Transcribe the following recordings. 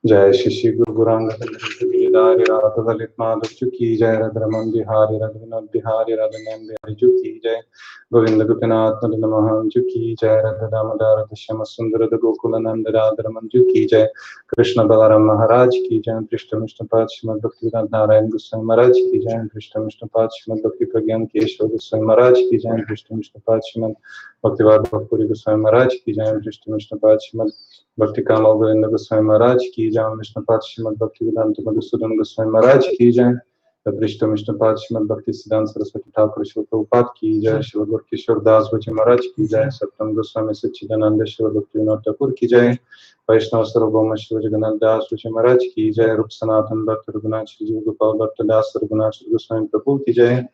जय श्री गुरु गौरांग राधा ललित माधव की जय, रघुरमन बिहारी रघुनाथ बिहारी रघुनंदन बिहारी की जय, गोविंद गोपीनाथ नमः की जय, राधा दामोदर श्याम सुंदर गोकुल नंद राधा रमन की जय, कृष्ण बलराम महाराज की जय, कृष्ण विष्णु पाद श्रीमद भक्तिवेदांत नारायण गोस्वामी महाराज की जय, कृष्ण विष्णु पाद श्रीमद भक्ति प्रज्ञान केशव गोस्वामी महाराज की जय, कृष्ण विष्णु पाद श्रीमद भक्तिवाद भक्ति गोस्वामी महाराज की जय, कृष्ण विष्णु पाद श्रीमद भक्ति कामल गोविंद गोस्वामी महाराज की जय, विष्णुपाद श्रीमद भक्ति वेदांत मधुसूदन गोस्वामी महाराज की जय, कृष्ण विष्णुपाद श्रीमद भक्ति सिद्धांत सरस्वती ठाकुर शिव प्रभुपाद की जय, शिव गुरु किशोर दास बची महाराज की जय, सप्तम गोस्वामी सच्चिदानंद शिव भक्ति विनोद ठाकुर की जय, वैष्णव सर्वभौम शिव जगन्नाथ दास बची महाराज की जय, रूप सनातन भक्त रघुनाथ श्री जीव गोपाल भक्त दास रघुनाथ गोस्वामी प्रभु की जय,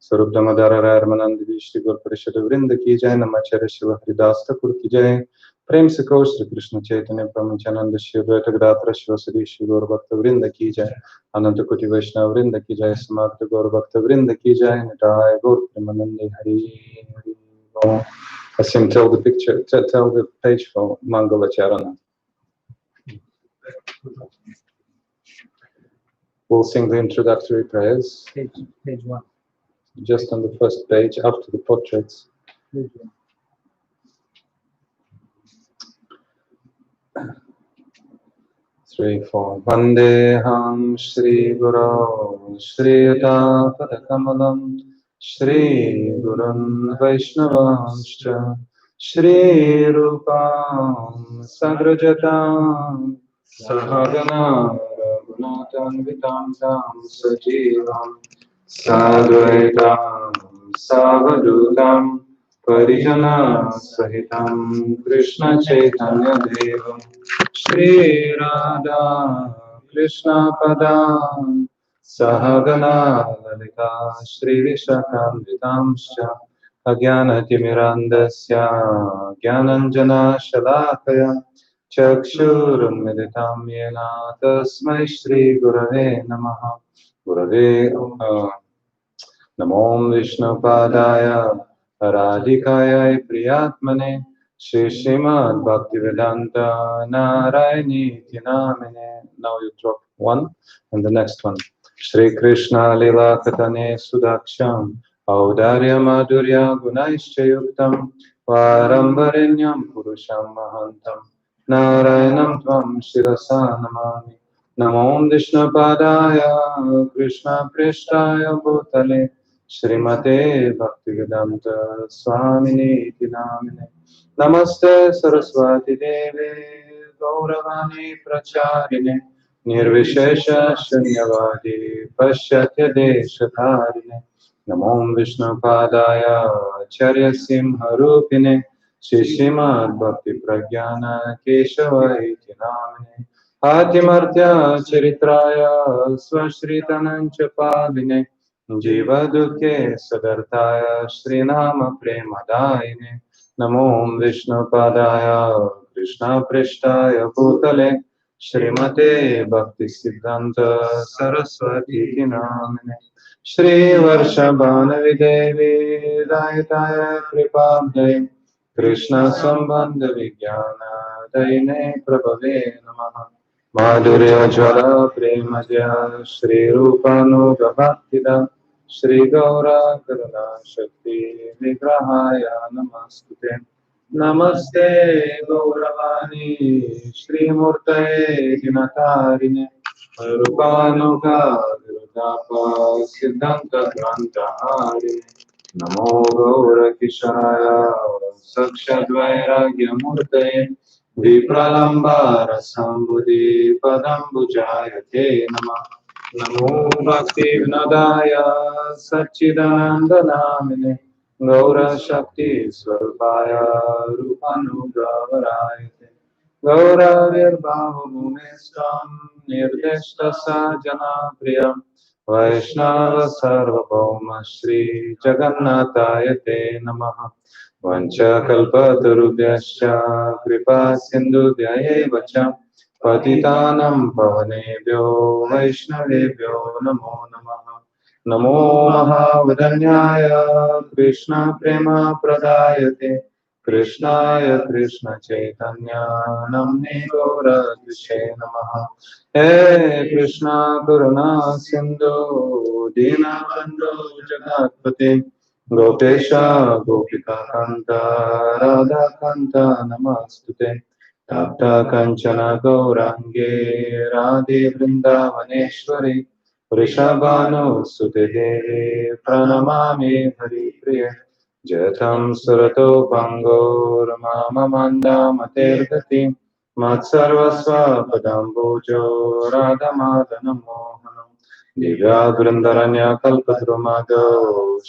स्वरूप दामोदर रामानंद श्री गुरु परिषद वृंद की जय, नमाचार्य शिव हरिदास ठाकुर की जय, प्रेम से कहो श्री कृष्ण चैतन्य प्रमुचानंद शिव द्वैत गदाधर शिव श्री शिव गौर भक्त वृंद की जय, अनंत कोटि वैष्णव वृंद की जय, समाप्त गौर भक्त वृंद की जय, निताय गौर प्रेमानंद हरि हरि बोल। Asim, tell the picture, tell the page for Mangala Charana. We'll sing the introductory prayers. Page 1. Just on the first page, after the portraits. Page 1. 3, 4. Vandeham Shri Guru Shri Yuta Padakamalam Shri Gurun Vaishnavanscha Shri Rupam Sagrajatam Sahagana Raghunatam Tam Sajivam Sadvaitam Savadutam Parijana Sahitam Krishna Chaitanya Devam Shri Radha Krishna Padam Sahagana Lalita Shri Vishakam Agyana Timirandasya Gyananjana Shalakaya Chakshurunmilitam Yena Tasmai Shri Gurave Namaha Gurave Namo Vishnu Padaya Radhikaya Priyatmane Shri Srimad Bhaktivedanta Narayani Tinamine. Now you drop one and the next one. Shri Krishna Lila Katane Sudaksham Audarya Madhurya Gunaischa Yuktam Varambarenyam Purusham Mahantam Narayanam Tvam Shirasa Namami. Namo Vishnu Padaya Krishna Prishtaya Bhutale Srimate Bhaktivedanta Swamini Tinamine. Namaste Saraswati Devi Gauravani Pracharine Nirvishesha Shunyavadi Pashyatya Deshatharine. Namo Vishnu Padaya Acharya Simharupine Shishimad Bhakti Pragyana Keshavai Namine. Atimartya Charitraya Swashritanancha Padine Jiva Dukhe Sadartaya Srinama Premadayine. Namo Vishnu Padaya Krishna Prishtaya Bhutale Srimate Bhakti Siddhanta Saraswati Namine. Shri Varshabhanavi Devi Dayataya Kripabde Krishna Sambandha Vijnana Daine Prabhave Namaha. Madhurya Jvala Premadya Shri Rupanuga Bhaktida Shri Gaura Karuna Shakti Vigrahaya Namastute. Namaste Gauravani Shri Murtaye Dinatarine Rupanuga Virudapa Siddhanta Grantahari. Namo Gaura Kisharaya Sakshadvairagya Murtaye Vipralambara Sambudhi Padambujayate Namah. Namo Bhakti Vinodaya Satchidananda Namine Gaura Shakti Swarupaya Rupanugavarayate Gaura Virbhava Bhumestam Nirdeshta Sajana Priyam Vaishnava Sarvabhauma Shri Jagannatayate Namaha. Vancha kalpatarubhyascha kripa sindhubhya cha patitanam pavanebhyo vaishnavebhyo namo namaha. Namo mahavadanyaya Krishna prema pradayate कृष्णाय कृष्ण चैतन्य नाम्ने गौरद्विषे नमः। हे कृष्णा करुणा सिंधु दीनबंधु जगत्पते गोपेश गोपिका कांत राधा कांत नमस्तुते। तप्त कंचन गौरांगे राधे वृंदावनेश्वरी वृषभानुसुते देवे प्रणमामि हरिप्रिये। जयतं सुरतो Pango रमाममन्दामतेर्गति मत्सर्वस्वपदाम्बोजो राधमादनमोहनं दिव्यावृन्दरण्यकल्पद्रुमादो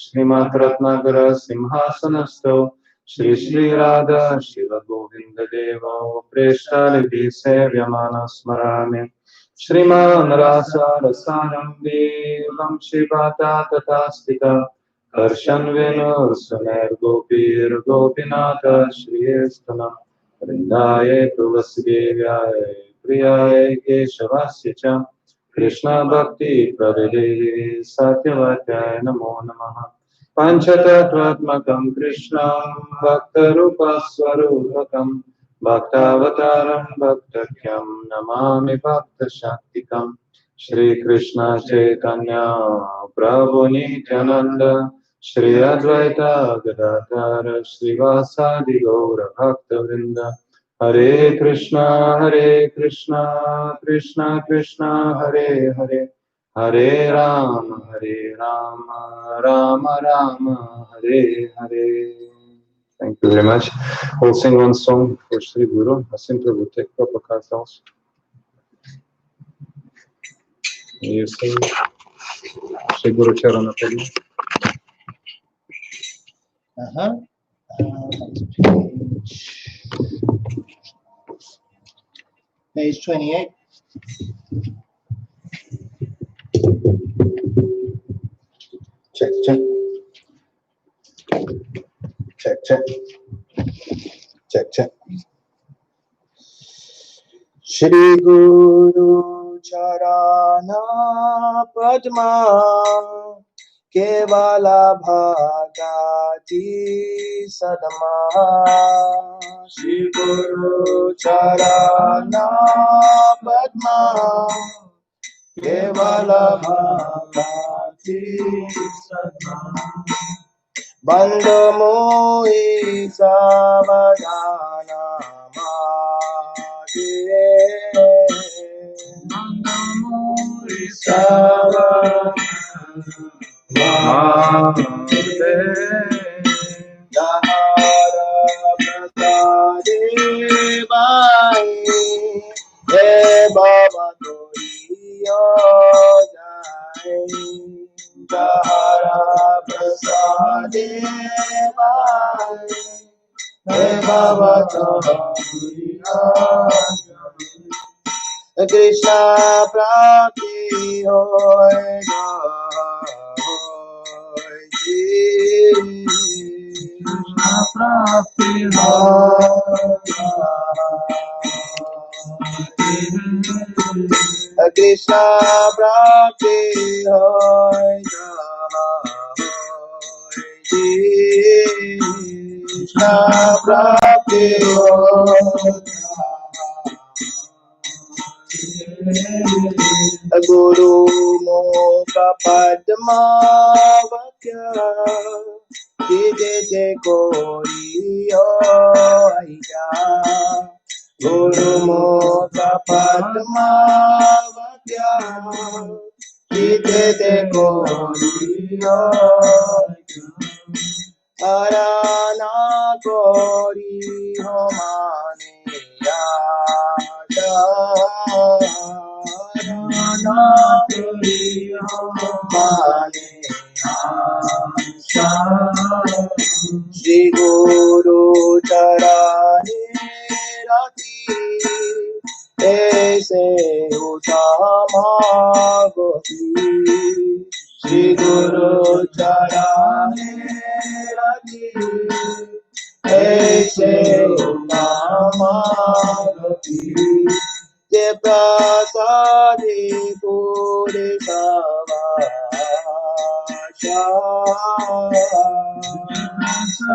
श्रीमद्रत्नाकरसिंहासनस्थो Shri Shri Radha शिवगोविन्ददेवो प्रेष्ठालिभिः सेव्यमानः स्मरामि। श्रीमान् रासारसारम्भे वंशीपाता तथा स्थिता हर्षन् वेणुर्सुनैर्गोपीर्गोपीनाथ श्रीस्तनम् वृन्दाय तुलसीदेव्याय प्रियाय केशवस्य च कृष्णभक्ति प्रविदे सत्यवत्याय नमो नमः। पञ्चतत्त्वात्मकं कृष्णं भक्तरूपस्वरूपकं भक्तावतारं भक्तख्यं नमामि भक्तशक्तिकम्। श्रीकृष्ण चैतन्य प्रभु नित्यानंद श्री अद्वैत गदाधर श्रीवासादि गौर भक्तवृंद। हरे Krishna Krishna Krishna Hare Hare Hare Ram Ram Ram Hare Hare. Thank you very much. We'll sing one song for Sri Guru. I simply will take proper cartels. You sing Sri Guru Charana Padi. Page 28. Check, check. Check, check. Check, check. Shri Guru Charana Padma Kevala Bhagati Sadma. Shri Guru Charana Padma Kevala Bhagati Sadma. Bando Mohi Savadana Madhire Bando Mohi Savadana Madhire Dahara Pratade Bai He Baba Toriyo Jai Dahara Prasade Bai He Baba Toriyo Jai Krishna Prapti Hoy Krishna Prapti Hoy Krishna Prapti Hoy Krishna Prapti Hoy Guru Mukha Padma Vakya Dide Koriyo Aija Guru Mukha Padma Vakya Dide Koriyo Arana Kori Homane Yada Arana Kori Homane Yada Shri Guru Charane Rati Aise Uttama-yoga Shri Guru Charane Rati Aise Uttama-yoga Je prasadi Purusottama-yoga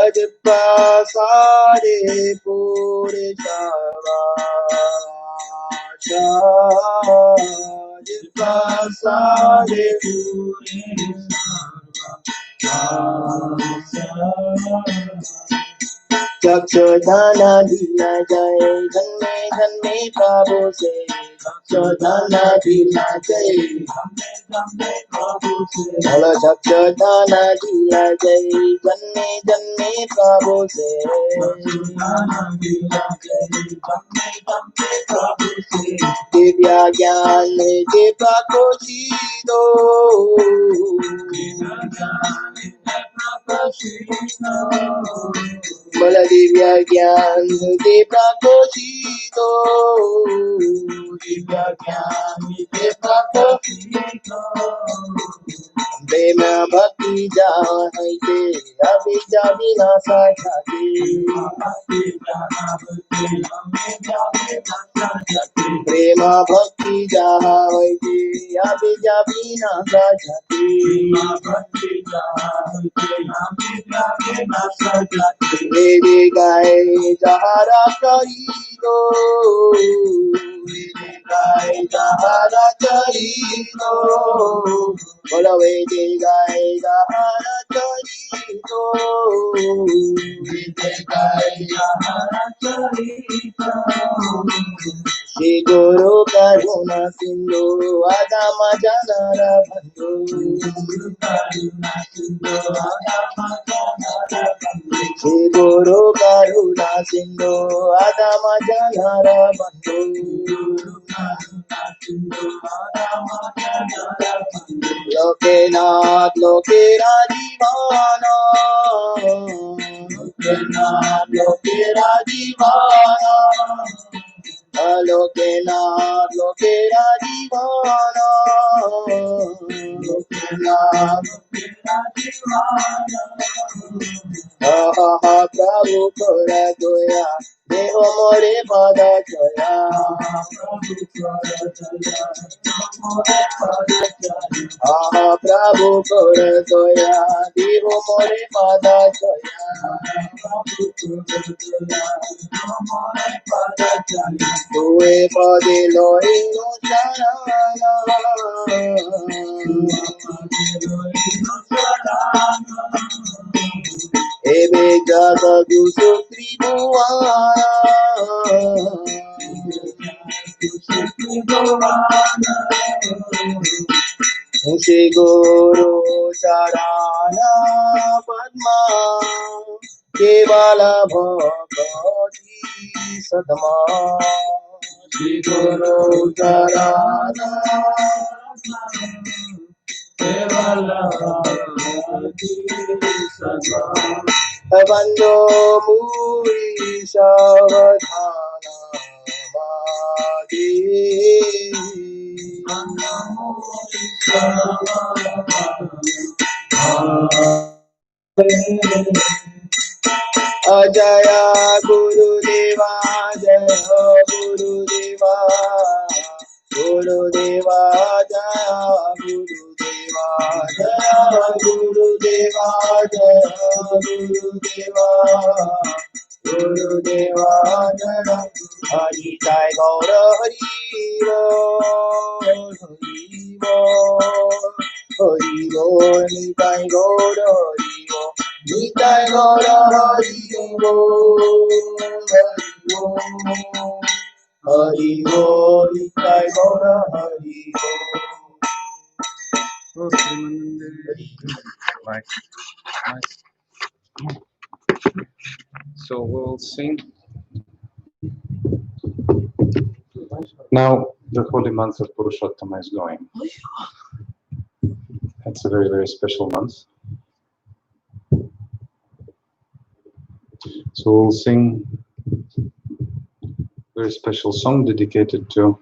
Adipasade Purusottama-yoga Adipasade Chakchodhana dina jai janme janme prabhu se Chakchodhana dina jai Bolo Chakchodhana dina jai janme janme prabhu se Divya gyan divya kochido Bala divya gyan divya kochido Divya gyan divya kochido Prema bhakti jahate abhija vinasa jate Prema bhakti jahate abhija vinasa jate Vede gaye jahara karido Vede gaye jahara karido Bolo Vede gaye jahara karido Vede gaye jahara karido Shri Guru Karuna Sindhu Adama Janara Bandhu Shri Guru Karuna Sindhu Adama Janara Bandhu Loke Nath Loke Radivana Loke Nath Loke Radivana Loke Nath Loke Radivana Loke Nath Prabhu Kora Doya Deho More Pada Jaya Prabhu Kora Doya Deho More Pada Jaya Tue Pade Loi No Charana Ebe Jaga Gusu Tribhuana Shri Guru Charana Padma Kevala Bhagavati Sadma Shri Guru Charana Kevala Bhagavati Sadma Bando Muri Savadhana Madi Ajaya Guru Deva Jaya Guru Deva Guru Deva Jaya Guru Deva Jaya Guru Deva Jaya Guru Deva Guru Deva Jaya Hari Jai Gaura Hari Hari Bol Nitai Gaura Hari Bol Nitai Gaura Hari Bol Hari Bol Nitai Gaura Hari Bol Nice. So we'll sing. Now the holy month of Purushottama is going. It's a very, very special month. So we'll sing a very special song dedicated to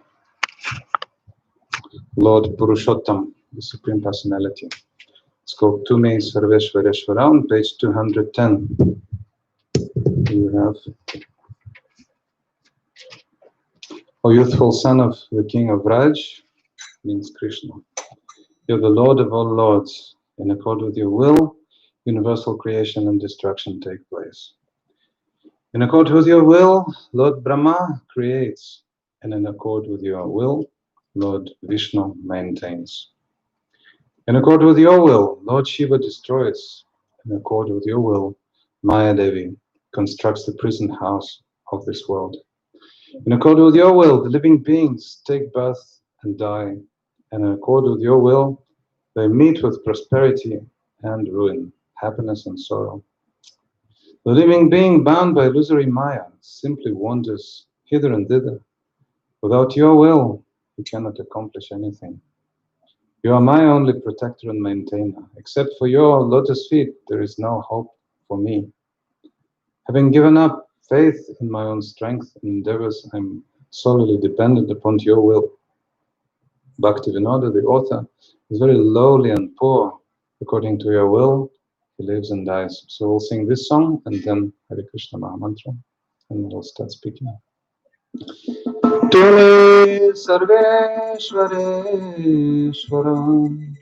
Lord Purushottam, the Supreme Personality. It's called Tume Sarveshwareshwara on page 210. You have, O youthful son of the king of Raj, means Krishna. You're the Lord of all lords. In accord with your will, universal creation and destruction take place. In accord with your will, Lord Brahma creates, and in accord with your will, Lord Vishnu maintains. In accord with your will, Lord Shiva destroys. In accord with your will, Maya Devi constructs the prison house of this world. In accord with your will, the living beings take birth and die. And in accord with your will, they meet with prosperity and ruin, happiness and sorrow. The living being bound by illusory Maya simply wanders hither and thither. Without your will, you cannot accomplish anything. You are my only protector and maintainer. Except for your lotus feet, there is no hope for me. Having given up faith in my own strength and endeavors, I am solely dependent upon your will. Bhaktivinoda, the author, is very lowly and poor. According to your will, he lives and dies. So we'll sing this song and then Hare Krishna Mahamantra, and we'll start speaking. Tumi Sarveshwaram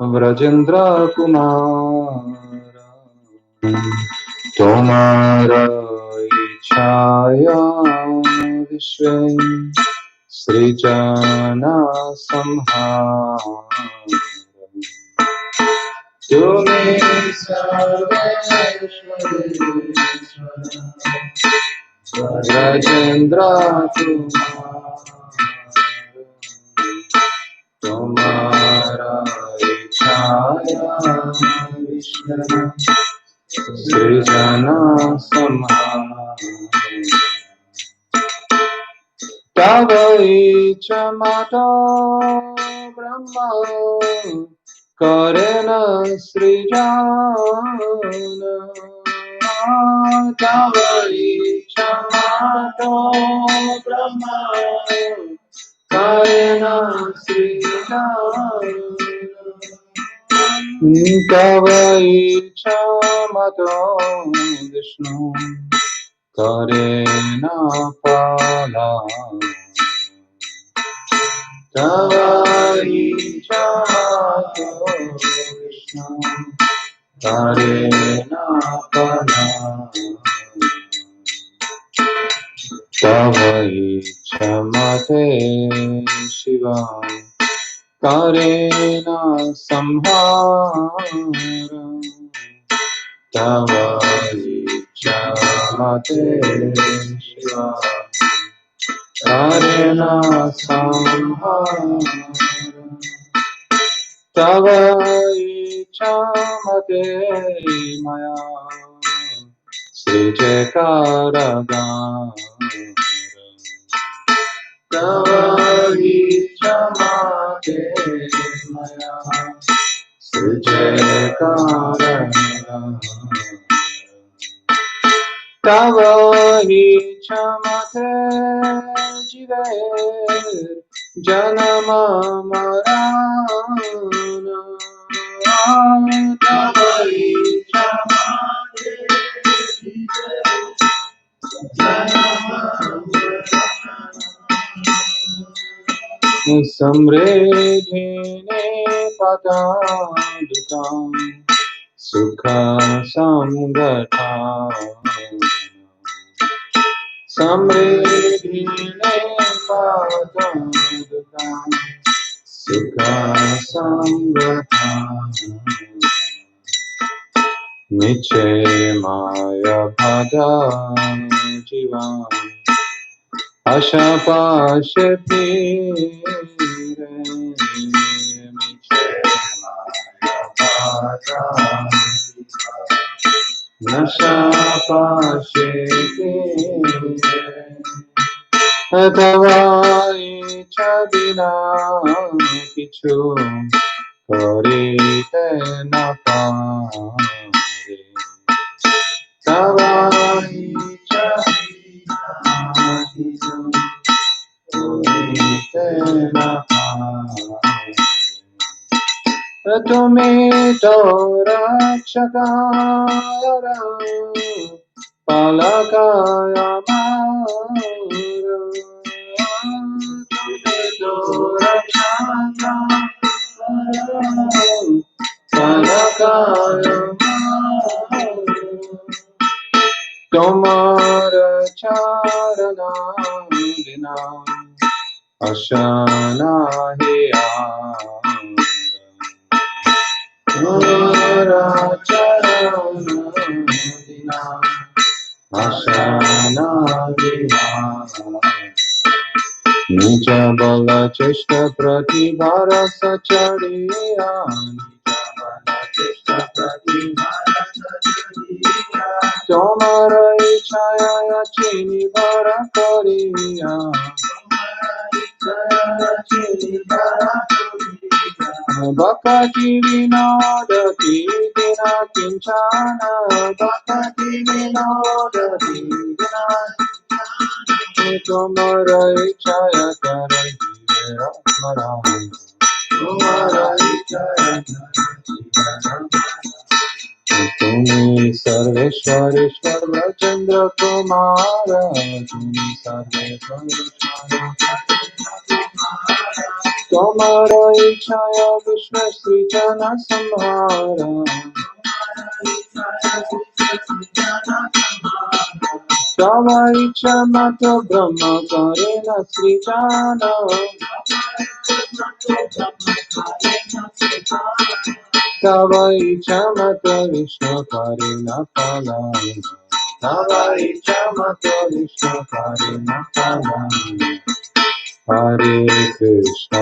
Vrajendra Kumara Tomara Ichaya Vishwe Srijana Samhara Tumi Sarveshwaram Rajendra Kumara Tomara Ichaya Vishnu Srijana Samhara Tava Icha Mato Brahma Karena Srijana Tava Icha Mato Brahma Karena Srijana Tava Icha Mato Vishnu Karena Pala Tava Icha Mato Vishnu Karena Pala Tava Icha Mate Shiva Karena Samhara Tava Icha Mate Shiva Karena Samhara Tava Icha Mate Maya Srije Karagara Tava Icha Mate Maya Srije Karagara Tava Icha Mate Jive Janama Marana Tava Icha Mate Jive Janama Marana Samredhine Patadukam Sukha Samgata Samredhine Patadukam Sukha Samgata Miche Maya Bhada Jivam Asha Pashe Pire Miche Maya Bhada Nasha Pashe Pire Tava Icha Bina Kichu Karite Na Pare Tava Icha Bina Kichu Karite Na Pare Tumi Tora Chakara Palakaya Mara Tumi Tora तुम्हारा चरना बिना अशाना है तुम्हारा चरना बिना अशाना नीच बल चेष्टा प्रतिभार सचरिया তোমার ইচ্ছায় চিনি ভর করিয়া বকটি বিনোদতি বিনা কিঞ্চন বকটি বিনোদতি বিনা তোমার ইচ্ছায় কর মরা তোমার ইচ্ছায় तुम्हें सर्वेश्वर ईश्वर चंद्र कुमार तुम्हें सर्वेश्वर तुम्हारा इच्छाया विश्व सृजन संहार तव इच्छा मत ब्रह्म करे न सृजन तव इच्छा मत विष्णु करे न फलानि तव इच्छा मत विष्णु करे न फलानि हरे कृष्ण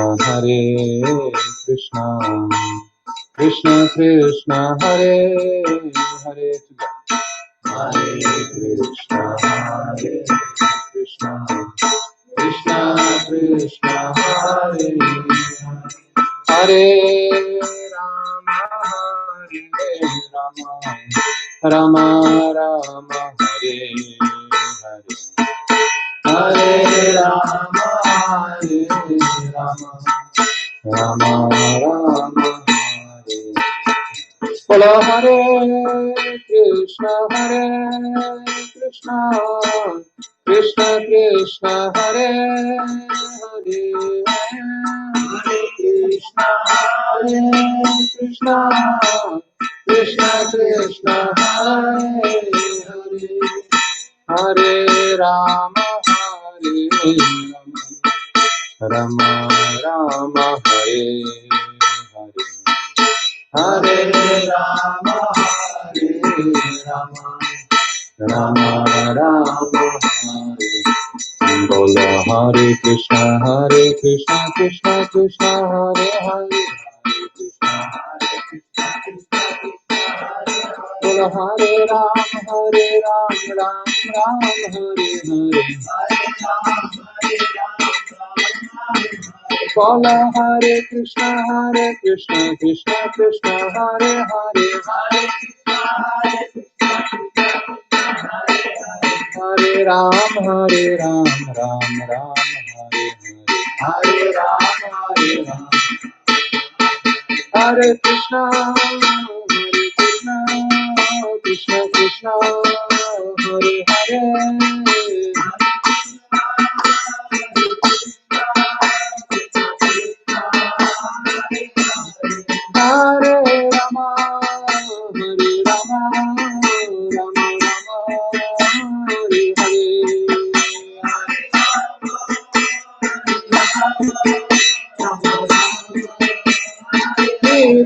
कृष्ण कृष्ण हरे हरे हरे कृष्ण कृष्ण कृष्ण कृष्ण हरे हरे राम राम राम हरे हरे हरे राम राम राम हरे बोलो हरे कृष्ण कृष्ण कृष्ण कृष्ण हरे हरे हरे कृष्ण कृष्ण कृष्ण कृष्ण हरे हरे हरे राम राम राम हरे हरे हरे राम राम राम हरे बोलो हरे कृष्ण कृष्ण कृष्ण हरे हरे बोलो हरे राम राम राम हरे हरे बोलो हरे कृष्ण कृष्ण कृष्ण हरे हरे हरे राम राम राम हरे हरे हरे कृष्ण कृष्ण कृष्ण हरे हरे हरे राम राम हरे हरे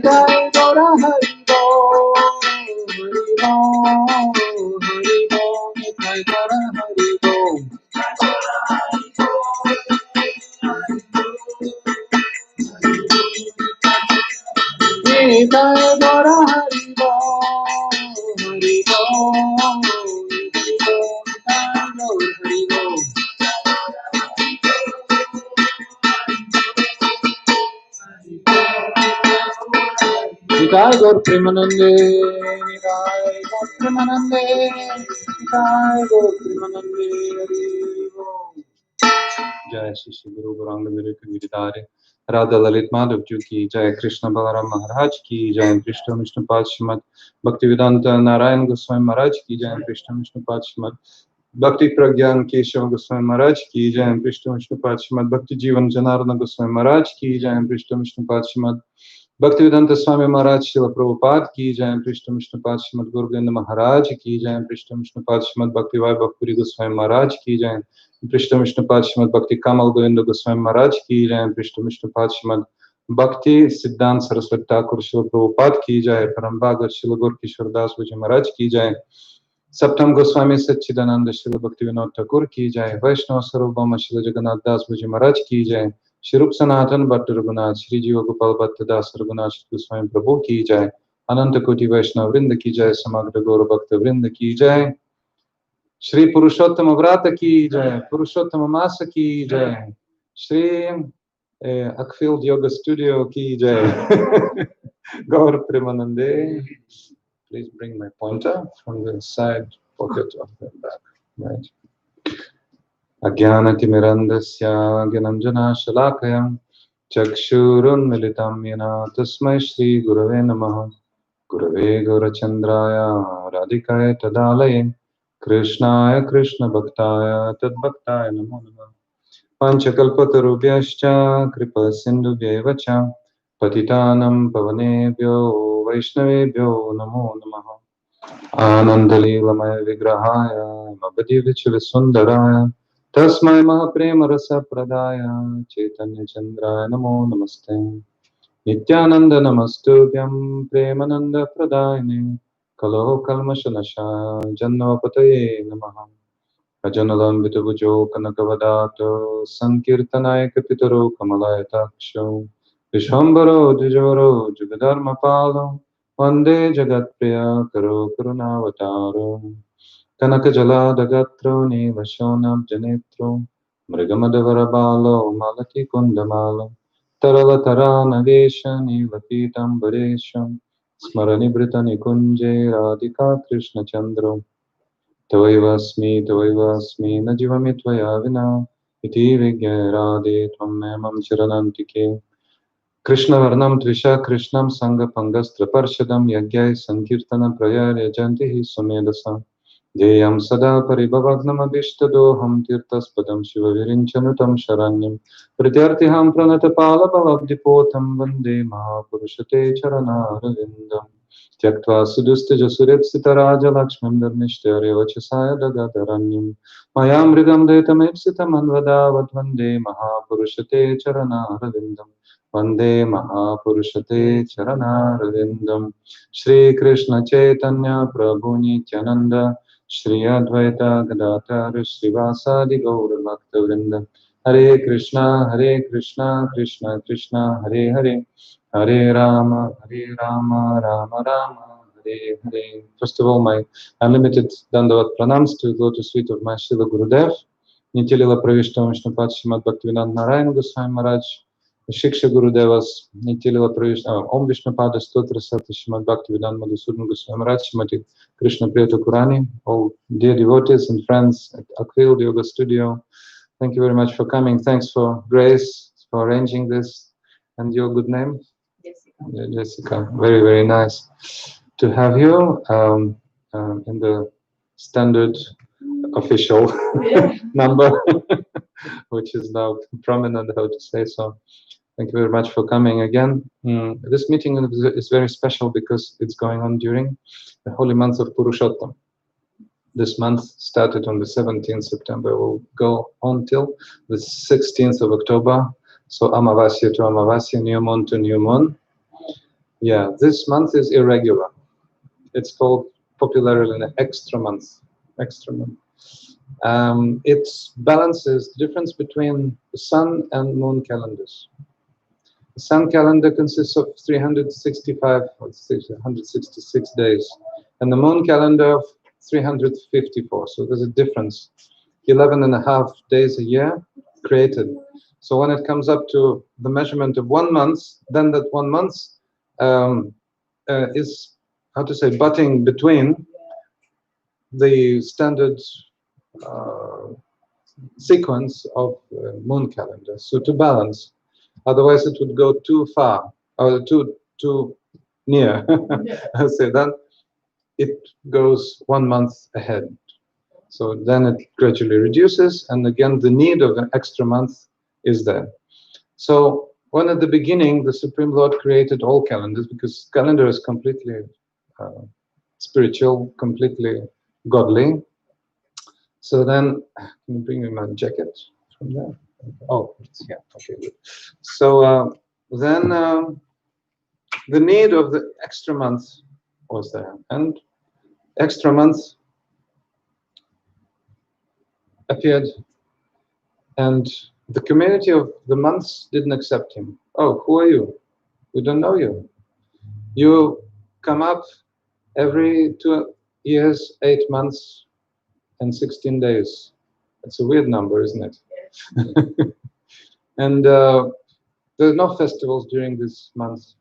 जय गौर हरि बोल जय गौर हरि बोल जय गौर हरि बोल निताय गौर प्रेमानंदे निताय गौर प्रेमानंदे निताय गौर प्रेमानंदे हरि बोल। जय श्री श्री गुरु गौरांग गिरिधारी राधा ललित माधव जी की जय। कृष्ण बलराम महाराज की जय। कृष्ण विष्णुपाद श्रीमद भक्तिवेदांत नारायण गोस्वामी महाराज की जय। Krishna Vishnupad Shrimad Bhakti Pragyan Keshav Goswami Maharaj ki jai, Prishtam Vishnupad Srimad Bhakti Jivan Janardana Goswami Maharaj ki jai, Prishtam Vishnupad Srimad Bhaktivedanta Swami Maharaj Srila Prabhupada ki jai, Prishtam Vishnupad Srimad Guru Govinda Maharaj ki jai, Prishtam Vishnupad Srimad Bhakti Vaibhav Puri Goswami Maharaj ki jai, Prishtam Vishnupad Srimad Bhakti Kamal Govinda Goswami Maharaj ki jai, Prishtam Vishnupad Srimad Bhakti Siddhant Saraswati Thakur Srila Prabhupada ki jai, Param Bhagavad Srila Gaur Kishore Das Guruji Maharaj ki jai, Saptam Goswami Satchidananda Srila Bhaktivinoda Thakur ki jai, Vaishnava Sarvabhauma Srila Jagannath Das Guruji Maharaj ki jai, Shri Rup Sanatan Bhatta Raghunath, Shri Jiva Gopal Bhatta Das Raghunath Shri Goswami Prabhu ki jai, Ananta Koti Vaishnava Vrinda ki jai, Samagra Gaura Bhakta Vrinda ki jai, Shri Purusottama-yoga ki jai, Purusottama-masa ki jai, Shri Uckfield Yoga Studio ki jai, Gaur Premanande. Please bring my pointer from the side pocket of the back. Right. Ajnanati mirandasya gyananjana shalakayam chakshurun militam yena tasmai shri gurave namaha gurave gaurachandraya radhikaya tadalaye krishnaya krishna bhaktaya tadbhaktaya namo namaha panchakalpatarubhyascha kripa sindhubhyeva cha patitanam pavanebhyo vaishnavebhyo namo namaha Anandalilamaya vigrahaya mabadivichila sundaraya tasmai mahaprema rasa pradaya chaitanya chandraya namo namaste nityananda namastubhyam premananda pradayane kalo kalmashanasha jannavapataye namaha ajanalambita bhujo kanakavadato sankirtanaya kapitaro kamalaya Vishwambaro Dijoro Jugadharma Palo Vande Jagatpriya Karo Karunavataro Kanakajala Dagatro Nivashonam Janetro Mrigamadavara Balo Malati Kundamalo Taralatara Nagesha Nilapitam Varesham Smarani Britani Kunje Radhika Krishna Chandro Tavaivasmi Najivami Tvayavina Iti Vigya Radhe Tvamemam Chiranantike Krishna Varnam Trisha Krishnam Sangha Pangastra Parshadam Yagyai Sankirtana Prayar Yajantihi Sumedasa Deyam Sada Paribhavagnam Abhishtadoham Tirtaspadam Shiva Virinchanutam Sharanyam Pratyartiham Pranatapala Bhavabdipotam Vande Mahapurushate Charanarvindam Tyaktva Sudustaja Surepsita Raja Lakshmam Dharnishtarya Vachasaya Dagadaranyam Mayamridam Detam Epsitam Anvadavad Vande Mahapurushate Charanarvindam Vande Mahapurushate Charanarvindam Shri Krishna Chaitanya Prabhu Nityananda Shri Advaita Gadadhara Srivasadi Gaura Bhaktavrinda Hare Krishna Krishna Krishna Hare Hare Hare Rama Rama Rama Hare Hare. First of all, my unlimited Dandavat Pranams to the lotus feet of my Srila Gurudev Nityalila Pravishtam Vishnupad Srimad Bhaktivedanta Narayana Goswami Maharaj Shiksha Gurudevas Nityalila Pravishtam Om Vishnupada Stotra Sati Srimad Bhaktivedanta Madhusudan Goswami Maharaj Srimati Krishna Priyata Kurani, all dear devotees and friends at Uckfield Yoga Studio. Thank you very much for coming. Thanks for Grace for arranging this. And your good name? Jessica. Jessica. Very, very nice to have you in the standard official number, which is now prominent, how to say so. Thank you very much for coming again. This meeting is very special because it's going on during the holy month of Purushottam. This month started on the 17th September, will go on till the 16th of October. So Amavasya to Amavasya, new moon to new moon. Yeah, this month is irregular. It's called popularly an extra month. Extra month. It balances the difference between the sun and moon calendars. The sun calendar consists of 365 or 166 days, and the moon calendar of 354. So there's a difference. 11 and a half days a year created. So when it comes up to the measurement of 1 month, then that 1 month is, how to say, butting between the standard sequence of moon calendar. So to balance. Otherwise, it would go too far or too near. I say that it goes 1 month ahead. So then it gradually reduces, and again the need of an extra month is there. So when at the beginning the Supreme Lord created all calendars, because calendar is completely spiritual, completely godly. So then, can you bring me my jacket from there? Oh, yeah, okay, good. So then the need of the extra month was there, and extra month appeared, and the community of the months didn't accept him. Oh, who are you? We don't know you. You come up every 2 years, 8 months, and 16 days. It's a weird number, isn't it? And there are no festivals during this month.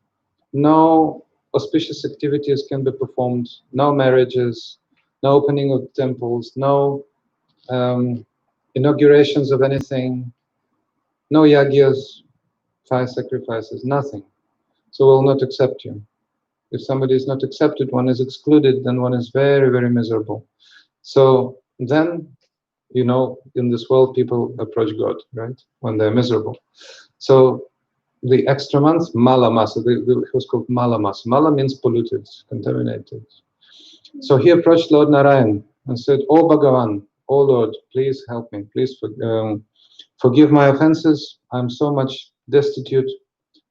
No auspicious activities can be performed. No marriages. No opening of temples. No inaugurations of anything. No yagyas, fire sacrifices. Nothing. So we'll not accept you. If somebody is not accepted, one is excluded, then one is very, very miserable. So then, you know, in this world, people approach God, right? When they're miserable. So the extra month, Mala Masa, it was called Mala Masa. Mala means polluted, contaminated. So he approached Lord Narayan and said, "Oh Bhagavan, oh Lord, please help me. Please forgive my offenses. I'm so much destitute.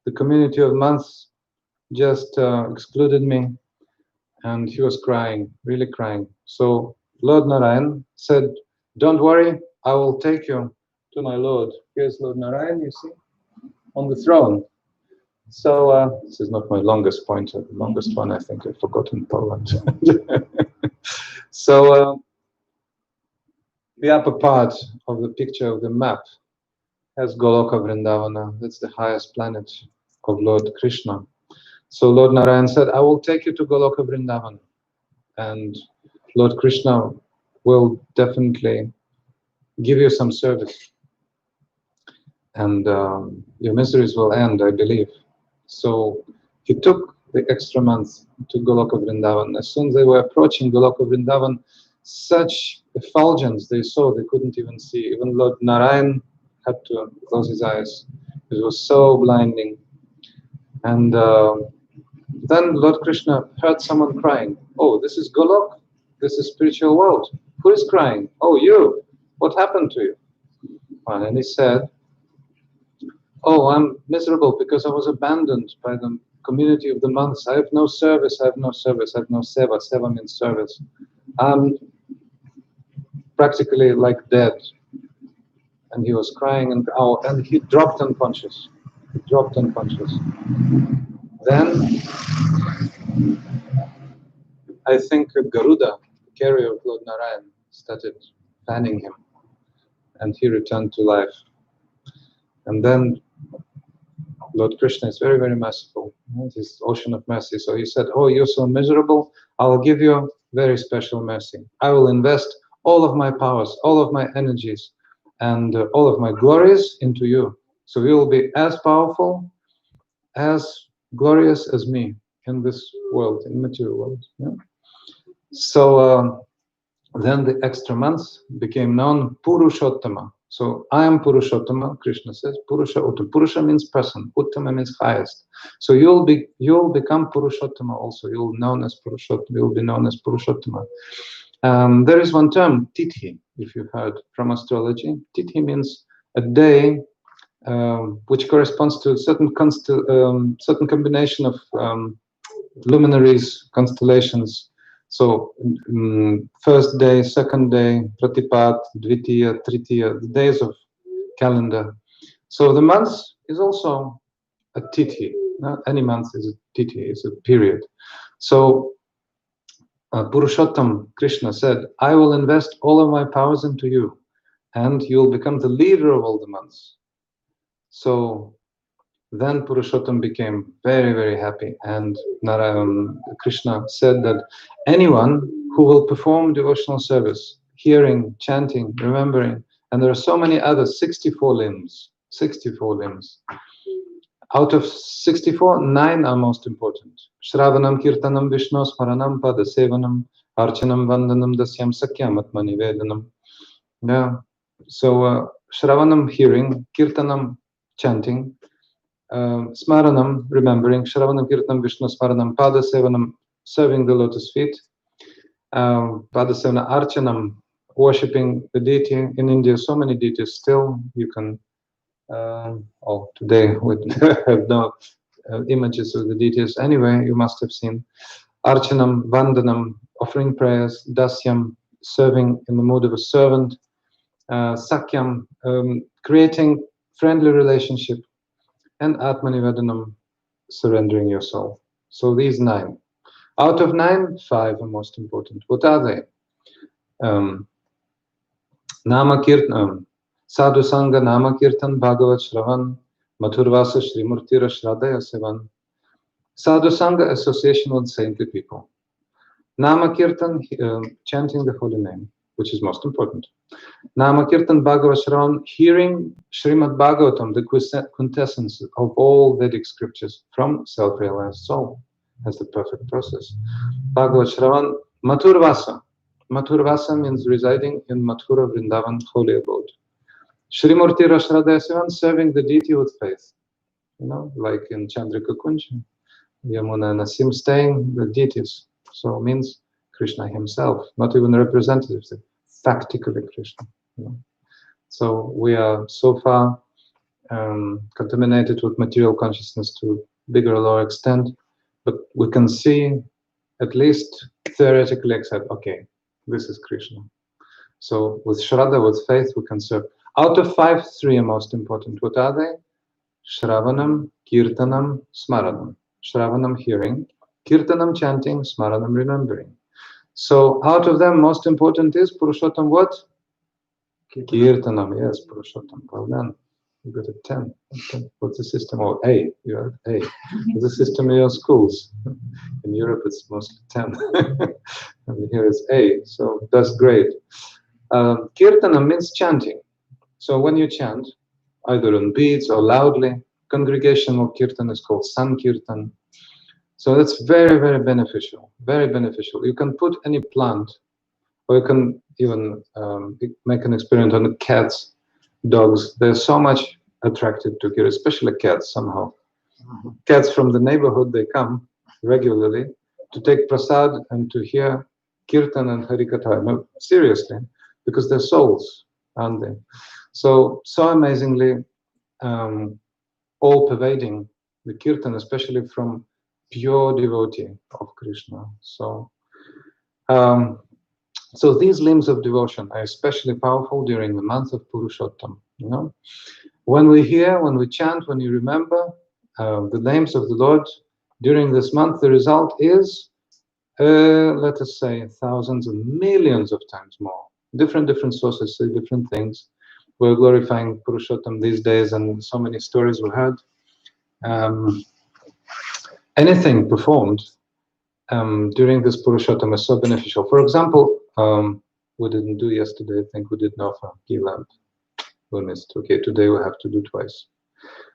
The community of months just excluded me." And he was crying, really crying. So Lord Narayan said, "Don't worry, I will take you to my Lord." Here's Lord Narayan, you see, on the throne. So this is not my longest pointer. The longest one, I think, I forgot in Poland. So the upper part of the picture of the map has Goloka Vrindavana. That's the highest planet of Lord Krishna. So Lord Narayan said, "I will take you to Goloka Vrindavana, and Lord Krishna will definitely give you some service, and your miseries will end, I believe." So he took the extra month to Goloka Vrindavan. As soon as they were approaching Goloka Vrindavan, such effulgence they saw they couldn't even see. Even Lord Narayan had to close his eyes. It was so blinding. And then Lord Krishna heard someone crying. "Oh, this is Golok. This is spiritual world. Who is crying? Oh, you. What happened to you?" And he said, "Oh, I'm miserable because I was abandoned by the community of the monks. I have no service, I have no service, I have no seva. Seva means service. I'm practically like dead." And he was crying, and he dropped unconscious. He dropped unconscious. Then I think Garuda, the carrier of Lord Narayan, started fanning him, and he returned to life. And then Lord Krishna is very, very merciful. This ocean of mercy. So he said, "Oh, you're so miserable. I'll give you very special mercy. I will invest all of my powers, all of my energies, and all of my glories into you. So you will be as powerful, as glorious as me in this world, in the material world." Yeah? So then the extra months became known Purushottama. So I am Purushottama, Krishna says. Purusha Uttama. Purusha means person. Uttama means highest. So you'll become Purushottama also. You'll be known as Purushottama. You'll be known as Purushottama. There is one term, Tithi, if you've heard from astrology. Tithi means a day which corresponds to a certain combination of luminaries, constellations. So first day, second day, Pratipat, Dvitiya, Tritiya, the days of calendar. So the month is also a tithi. Any month is a tithi, is a period. So Purushottam, Krishna said, "I will invest all of my powers into you, and you'll become the leader of all the months." So then Purushottam became very, very happy, and Krishna said that anyone who will perform devotional service, hearing, chanting, remembering, and there are so many others, 64 limbs, 64 limbs. Out of 64, 9 are most important. Shravanam, Kirtanam, Vishnu, Smaranam, Pada Sevanam, Archanam Vandanam Dasyam Sakyam Atmani Vedanam. Yeah. So Shravanam, hearing, Kirtanam, chanting, Smaranam, remembering, Shravanam, Kirtanam, Vishnu Smaranam, Padasevanam, serving the lotus feet, Padasevana Archanam, worshipping the deity. In India, so many deities still. You can, today we have no images of the deities. Anyway, you must have seen Archanam, Vandanam, offering prayers, Dasyam, serving in the mood of a servant, Sakyam, creating friendly relationship, and Atmanivedanam, surrendering your soul. So these 9. Out of 9, 5 are most important. What are they? Nama Kirtan, Sadhu Sangha, Nama Kirtan, Bhagavad Shravan, Mathurvasa, Srimurtira, Shradaya Sevan. Sadhu Sangha, association with saintly people. Nama Kirtan, chanting the holy name, which is most important. Nama Kirtan Bhagavad Shravan, hearing Srimad Bhagavatam, the quintessence of all Vedic scriptures from self-realized soul, as the perfect process. Bhagavad Shravan, Mathurvasa. Mathurvasa means residing in Mathura Vrindavan, holy abode. Srimurti Rashradaya Sevan, serving the deity with faith. Like in Chandrika Kunj, Yamuna and Nasim staying the deities. So it means Krishna himself, not even representatives, factically Krishna. So we are so far contaminated with material consciousness to bigger or lower extent, but we can see, at least theoretically accept, okay, this is Krishna. So with Shraddha, with faith, we can serve. Out of 5, 3 are most important. What are they? Shravanam, Kirtanam, Smaranam. Shravanam, hearing. Kirtanam, chanting. Smaranam, remembering. So out of them, most important is Purushottam what? Kirtanam, yes, Purushottam. Well done. You got a 10. What's the system? Oh, A. You have A. What's the system in your schools? In Europe, it's mostly 10. And here it's A. So that's great. Kirtanam means chanting. So when you chant, either on beats or loudly, congregational kirtan is called Sankirtan. So that's very, very beneficial. Very beneficial. You can put any plant, or you can even make an experiment on the cats, dogs. They're so much attracted to kirtan, especially cats somehow. Cats from the neighborhood, they come regularly to take prasad and to hear kirtan and harikatha. No, seriously, because they're souls, aren't they? So amazingly all-pervading, the kirtan, especially from pure devotee of Krishna. So these limbs of devotion are especially powerful during the month of Purushottam. When we hear, when we chant, when you remember the names of the Lord during this month, the result is, let us say, thousands and millions of times more. Different sources say different things. We're glorifying Purushottam these days, and so many stories we heard. Anything performed during this Purushottam is so beneficial. For example, we didn't do yesterday, I think we didn't offer ghee lamp. We missed. Okay, today we have to do twice.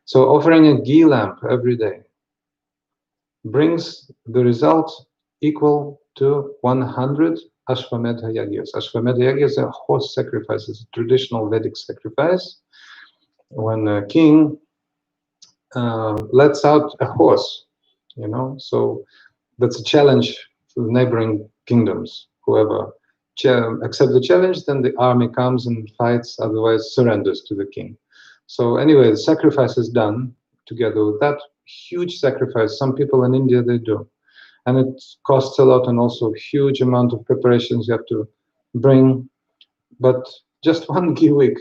So offering a ghee lamp every day brings the result equal to 100 Ashwamedha Yagyas. Ashwamedha Yagya is a horse sacrifice, it's a traditional Vedic sacrifice. When a king lets out a horse, so that's a challenge for the neighboring kingdoms. Whoever accepts the challenge, then the army comes and fights, otherwise surrenders to the king. So anyway, the sacrifice is done together with that huge sacrifice. Some people in India, they do. And it costs a lot, and also huge amount of preparations you have to bring. But just one ghee week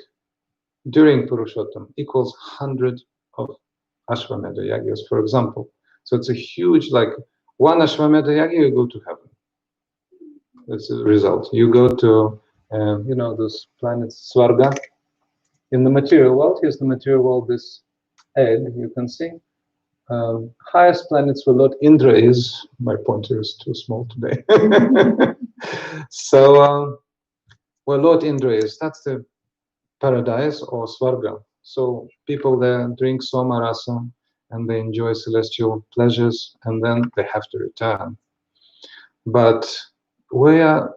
during Purushottam equals 100 of Ashwamedha Yagyas, for example. So it's a huge, like, one Ashwamedha Yagya, you go to heaven. That's the result. You go to, those planets, Svarga. In the material world, here's the material world, this egg, you can see. Highest planets where Lord Indra is. My pointer is too small today. So, where Lord Indra is, that's the paradise or Svarga. So people there drink Somarasa and they enjoy celestial pleasures, and then they have to return. But we are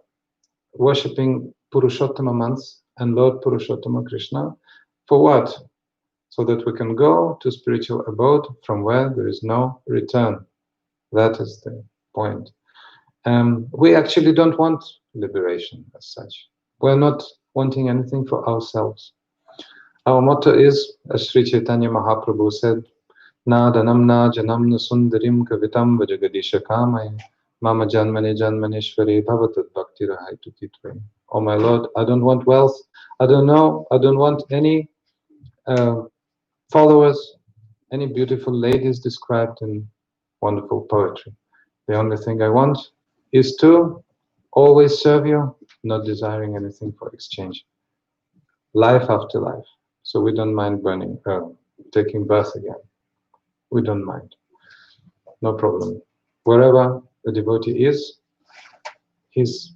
worshipping Purushottama months and Lord Purushottama Krishna. For what? So that we can go to spiritual abode from where there is no return. That is the point. We actually don't want liberation as such. We're not wanting anything for ourselves. Our motto is, as Sri Chaitanya Mahaprabhu said, Na danam na janam na sundarim kavitam vajagadisha kamaya mama janmane janmaneshwari bhavatat bhakti rahaitu kitve. Oh my Lord, I don't want wealth. I don't want any followers, any beautiful ladies described in wonderful poetry. The only thing I want is to always serve you, not desiring anything for exchange. Life after life. So we don't mind taking birth again. We don't mind. No problem. Wherever a devotee is, he's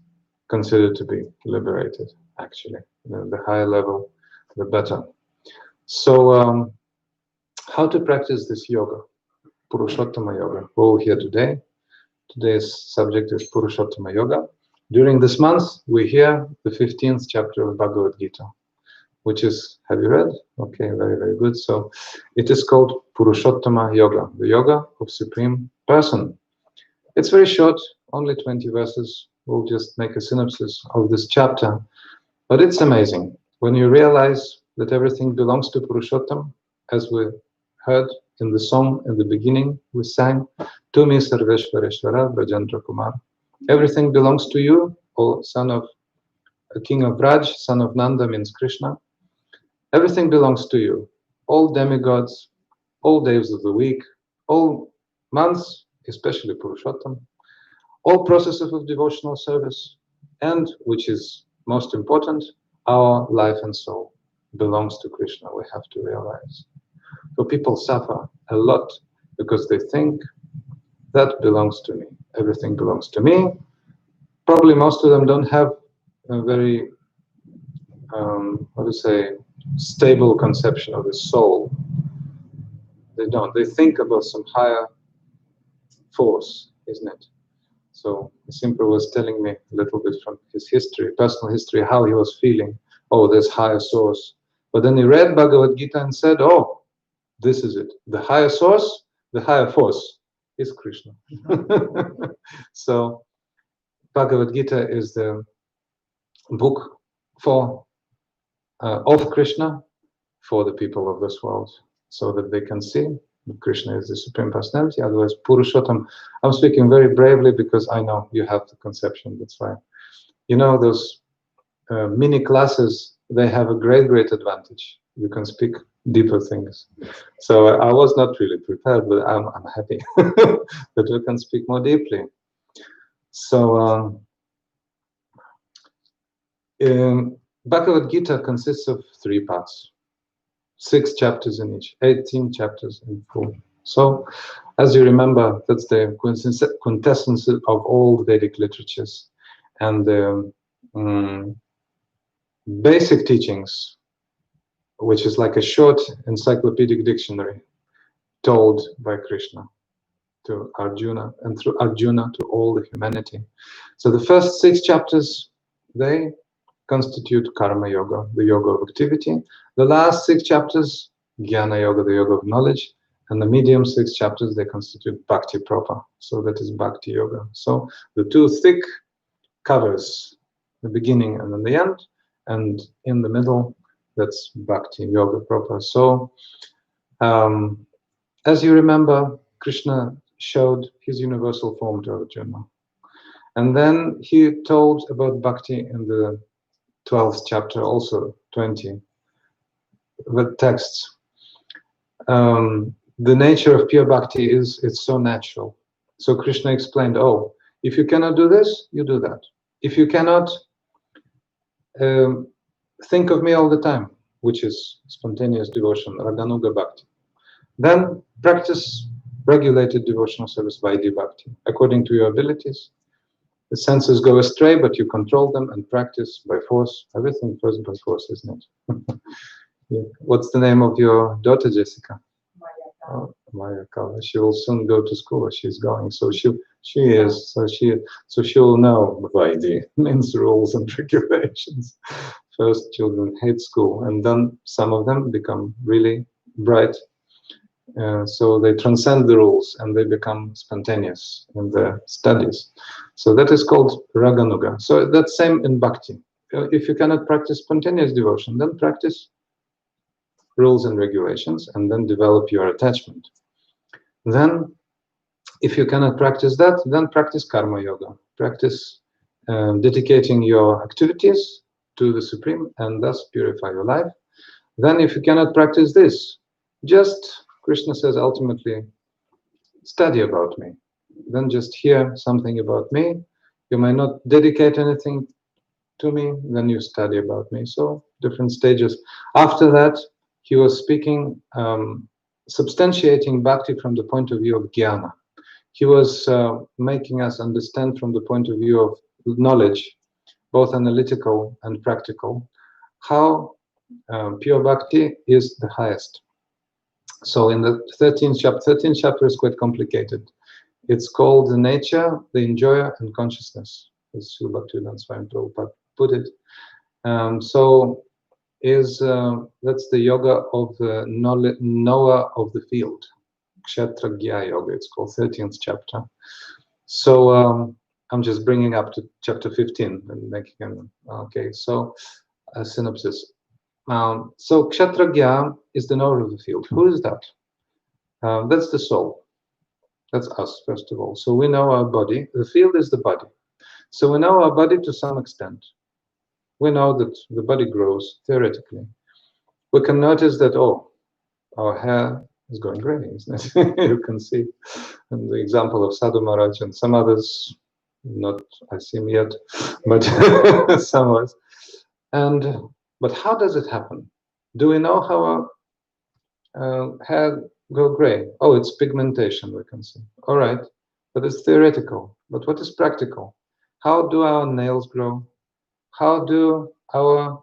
considered to be liberated, actually. The higher level, the better. So, how to practice this yoga? Purusottama-yoga. We're here today. Today's subject is Purusottama-yoga. During this month, we hear the 15th chapter of Bhagavad-gita, which is, have you read? Okay, very, very good. So it is called Purusottama-yoga, the yoga of Supreme Person. It's very short, only 20 verses. We'll just make a synopsis of this chapter. But it's amazing when you realize that everything belongs to Purushottam, as we heard in the song in the beginning, we sang, Tumi Sarveshwareshwara Brajendra Kumar. Everything belongs to you, O son of King of Raj, son of Nanda means Krishna. Everything belongs to you. All demigods, all days of the week, all months, especially Purushottam, all processes of devotional service, and, which is most important, our life and soul belongs to Krishna, we have to realize. So people suffer a lot because they think that belongs to me. Everything belongs to me. Probably most of them don't have a very, stable conception of the soul. They don't. They think about some higher force, isn't it? So Simpa was telling me a little bit from his history, personal history, how he was feeling. Oh, there's higher source. But then he read Bhagavad-gita and said, oh, this is it. The higher source, the higher force is Krishna. So Bhagavad-gita is the book of Krishna for the people of this world, so that they can see that Krishna is the Supreme Personality. Otherwise, Purushottam. I'm speaking very bravely because I know you have the conception. That's why. You know, those mini classes, they have a great advantage. You can speak deeper things. So I was not really prepared, but I'm happy that we can speak more deeply. So Bhagavad Gita consists of 3 parts, 6 chapters in each, 18 chapters in full. So, as you remember, that's the quintessence of all the Vedic literatures, and the basic teachings, which is like a short encyclopedic dictionary told by Krishna to Arjuna, and through Arjuna to all the humanity. So the first 6 chapters, they constitute Karma Yoga, the yoga of activity. The last 6 chapters, Jnana Yoga, the yoga of knowledge. And the medium 6 chapters, they constitute Bhakti proper. So that is Bhakti Yoga. So the 2 thick covers the beginning and then the end. And in the middle, that's Bhakti Yoga proper. So as you remember, Krishna showed his universal form to Arjuna. And then he told about Bhakti in the 12th chapter, also 20, with texts. The nature of pure Bhakti is, it's so natural. So Krishna explained, oh, if you cannot do this, you do that. If you cannot think of me all the time, which is spontaneous devotion, Raganuga Bhakti, then practice regulated devotional service, Vaidhi Bhakti, according to your abilities. The senses go astray, but you control them and practice by force. Everything first by force, isn't it? Yeah. What's the name of your daughter, Jessica? Maya. Oh, Maya Kala. She will soon go to school. She's going. So She is. So she'll know Vaidhi means rules and regulations. First, children hate school, and then some of them become really bright. So they transcend the rules and they become spontaneous in their studies. So that is called Raganuga. So that's same in bhakti. If you cannot practice spontaneous devotion, then practice rules and regulations, and then develop your attachment. Then, if you cannot practice that, then practice karma yoga. Practice dedicating your activities to the Supreme and thus purify your life. Then, if you cannot practice this, just, Krishna says ultimately, study about me. Then just hear something about me. You may not dedicate anything to me, then you study about me. So, different stages. After that, he was speaking, substantiating bhakti from the point of view of jnana. He was making us understand from the point of view of knowledge, both analytical and practical, how pure bhakti is the highest. So in the 13th chapter is quite complicated. It's called the nature, the enjoyer, and consciousness, as Srila Bhaktivedanta Swami Prabhupada put it. That's the yoga of the knower of the field. Kshetragya yoga, it's called 13th chapter. So I'm just bringing up to chapter 15 and making an, okay, so a synopsis. So Kshetragya is the knower of the field. Who is that? That's the soul. That's us, first of all. So we know our body. The field is the body. So we know our body to some extent. We know that the body grows, theoretically. We can notice that, oh, our hair is going gray, isn't it? You can see in the example of Sadhu Maharaj and some others, not I see him yet, but some others. But how does it happen? Do we know how our hair go gray? Oh, it's pigmentation, we can see. All right, but it's theoretical. But what is practical? How do our nails grow? How do our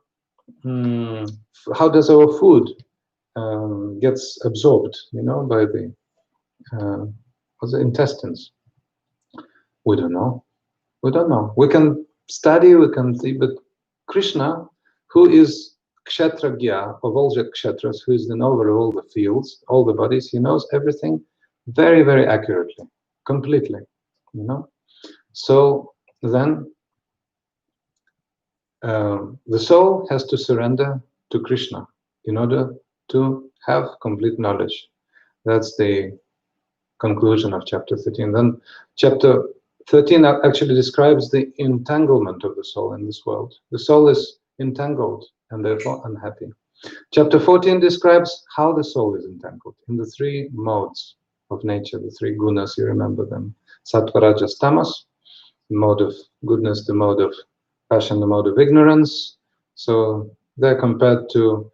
how does our food gets absorbed, by the intestines? We don't know. We don't know. We can study, we can see, but Krishna, who is Kshetragya of all the Kshetras, who is the knower of all the fields, all the bodies, he knows everything very, very accurately, completely, So then the soul has to surrender to Krishna in order to have complete knowledge. That's the conclusion of chapter 13. Then chapter 13 actually describes the entanglement of the soul in this world. The soul is entangled and therefore unhappy. Chapter 14 describes how the soul is entangled in the three modes of nature, the three gunas, you remember them. Sattva, Rajas, Tamas, the mode of goodness, the mode of passion, the mode of ignorance. So they're compared to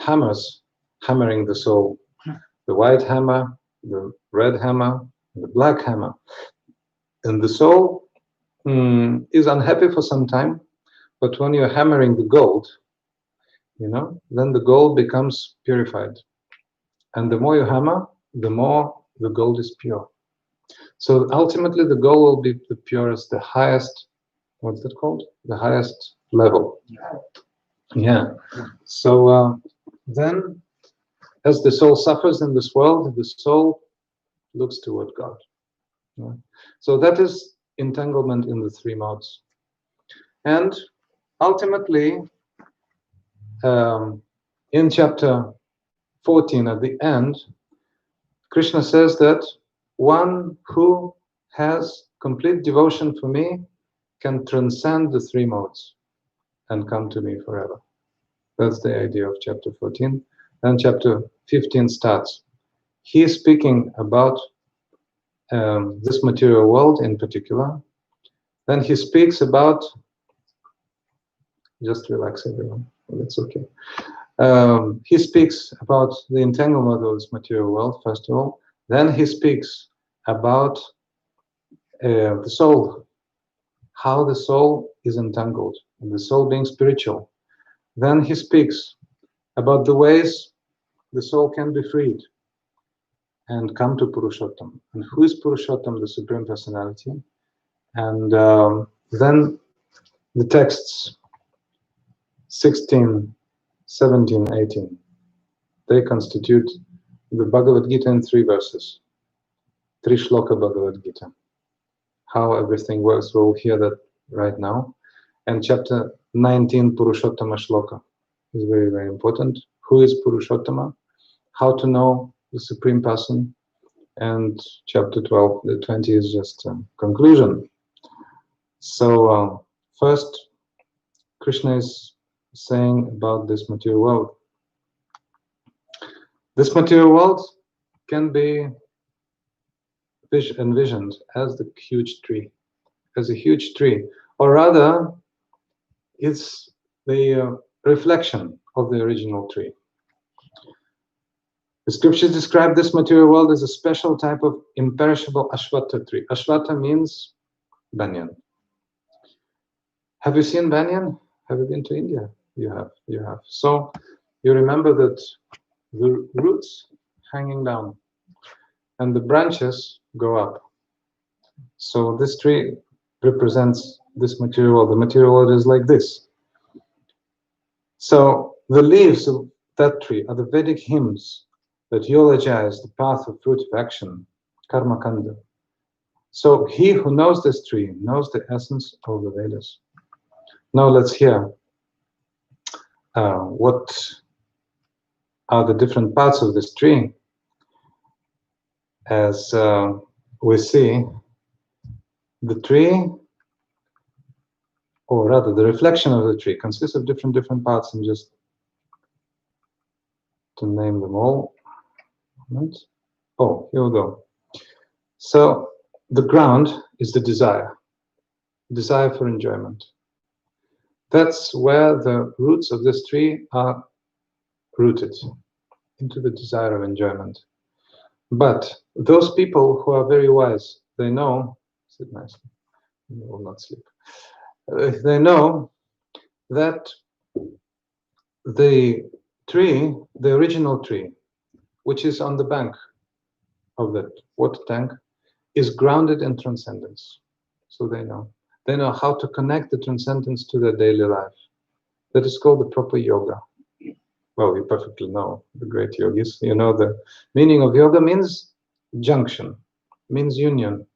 hammers hammering the soul. The white hammer, the red hammer, the black hammer. And the soul is unhappy for some time, but when you're hammering the gold, then the gold becomes purified. And the more you hammer, the more the gold is pure. So ultimately the gold will be the purest, the highest, what's that called? The highest level. Yeah. So then, as the soul suffers in this world, the soul looks toward God. Yeah. So that is entanglement in the three modes. And ultimately, in chapter 14 at the end, Krishna says that one who has complete devotion for me can transcend the three modes and come to me forever. That's the idea of chapter 14. Then chapter 15 starts. He is speaking about this material world in particular. Then he speaks about, just relax everyone, that's okay. He speaks about the entanglement of this material world, first of all. Then he speaks about the soul, how the soul is entangled, and the soul being spiritual. Then he speaks about the ways the soul can be freed. and come to Purushottam. And who is Purushottam? The Supreme Personality. And then the texts 16, 17, 18, they constitute the Bhagavad-gita in 3 verses. 3 shloka Bhagavad-gita. How everything works, we'll hear that right now. And chapter 19, Purushottama shloka, is very, very important. Who is Purushottama? How to know the Supreme Person. And chapter 12, the 20 is just a conclusion. So first, Krishna is saying about this material world. This material world can be envisioned as the huge tree, as a huge tree, or rather, it's the reflection of the original tree. The scriptures describe this material world as a special type of imperishable Ashwatha tree. Ashwatha means banyan. Have you seen banyan? Have you been to India? You have. So you remember that the roots hanging down and the branches go up. So this tree represents this material world. The material world is like this. So the leaves of that tree are the Vedic hymns that eulogize the path of fruit of action, karma kanda. So he who knows this tree knows the essence of the Vedas. Now let's hear what are the different parts of this tree. As we see, the tree, or rather the reflection of the tree, consists of different parts, and just to name them all. Oh, here we go. So the ground is the desire for enjoyment. That's where the roots of this tree are rooted, into the desire of enjoyment. But those people who are very wise, they know, sit nicely, you will not sleep. They know that the tree, the original tree, which is on the bank of that water tank, is grounded in transcendence. So they know how to connect the transcendence to their daily life. That is called the proper yoga. Well, you perfectly know, the great yogis. You know the meaning of yoga means junction, means union.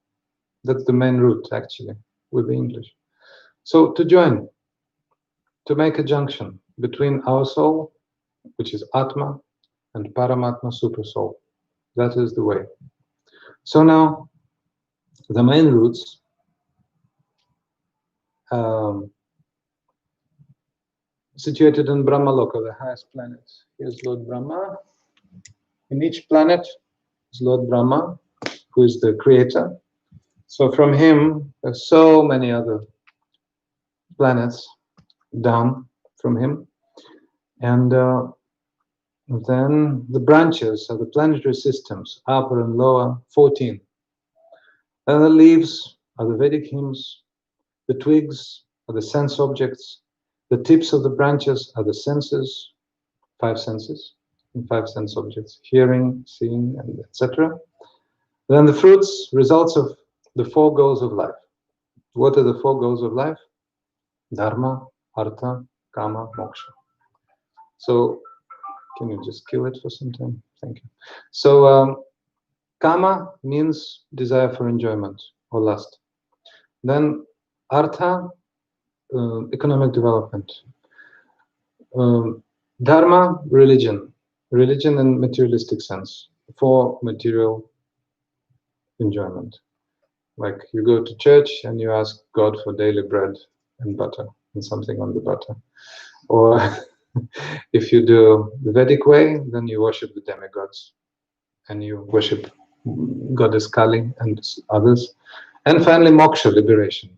That's the main root, actually, with the English. So to join, to make a junction between our soul, which is Atma, and Paramatma, Super Soul. That is the way. So now, the main roots situated in Brahmaloka, the highest planet. Here's Lord Brahma. In each planet is Lord Brahma, who is the creator. So from him, there's so many other planets down from him. And then the branches are the planetary systems, upper and lower, 14. And the leaves are the Vedic hymns. The twigs are the sense objects. The tips of the branches are the senses, 5 senses, and 5 sense objects, hearing, seeing, and etc. Then the fruits, results of the 4 goals of life. What are the 4 goals of life? Dharma, Artha, Kama, Moksha. So, can you just kill it for some time? Thank you. So, Kama means desire for enjoyment or lust. Then Artha, economic development. Dharma, religion in materialistic sense, for material enjoyment. Like you go to church and you ask God for daily bread and butter and something on the butter. Or if you do the Vedic way, then you worship the demigods and you worship Goddess Kali and others. And finally, moksha, liberation.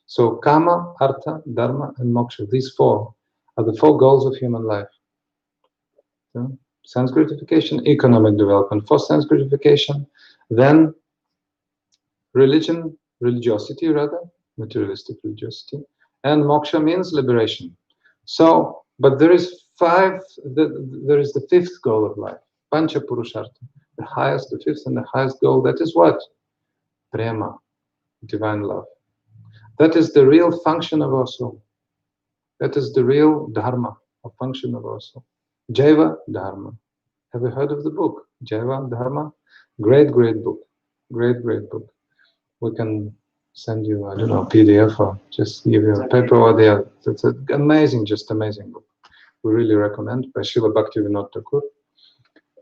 So Kama, Artha, Dharma, and Moksha, these 4 are the 4 goals of human life. Sense gratification, economic development. For sense gratification, then religion, religiosity rather, materialistic religiosity, and moksha means liberation. So, but there is 5, there is the 5th goal of life, Pancha Purushartha. The highest, the fifth and the highest goal, that is what? Prema, divine love. That is the real function of our soul. That is the real dharma, a function of our soul. Jaiva Dharma. Have you heard of the book? Jaiva Dharma? Great, great book. Great, great book. We can send you, I don't know, PDF or just give you a paper or there. It's an amazing, just amazing book. We really recommend, by Srila Bhaktivinoda Thakur.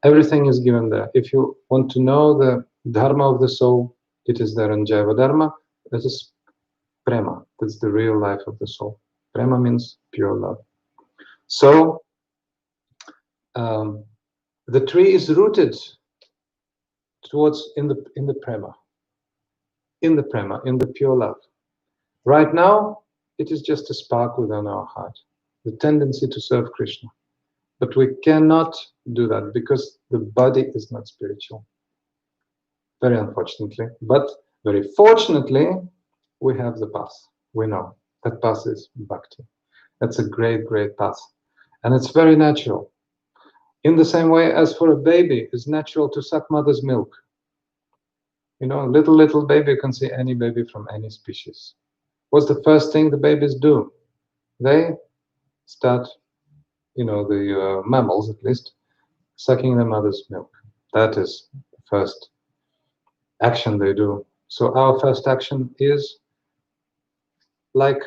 Everything is given there. If you want to know the dharma of the soul, it is there in Jaiva Dharma. That is prema. That's the real life of the soul. Prema means pure love. So the tree is rooted towards in the prema, in the pure love. Right now, it is just a spark within our heart, the tendency to serve Krishna. But we cannot do that because the body is not spiritual. Very unfortunately. But very fortunately, we have the path. We know that path is bhakti. That's a great, great path. And it's very natural. In the same way as for a baby, it's natural to suck mother's milk. You know, little baby, you can see any baby from any species. What's the first thing the babies do? They start, you know, the mammals at least, sucking their mother's milk. That is the first action they do. So our first action is like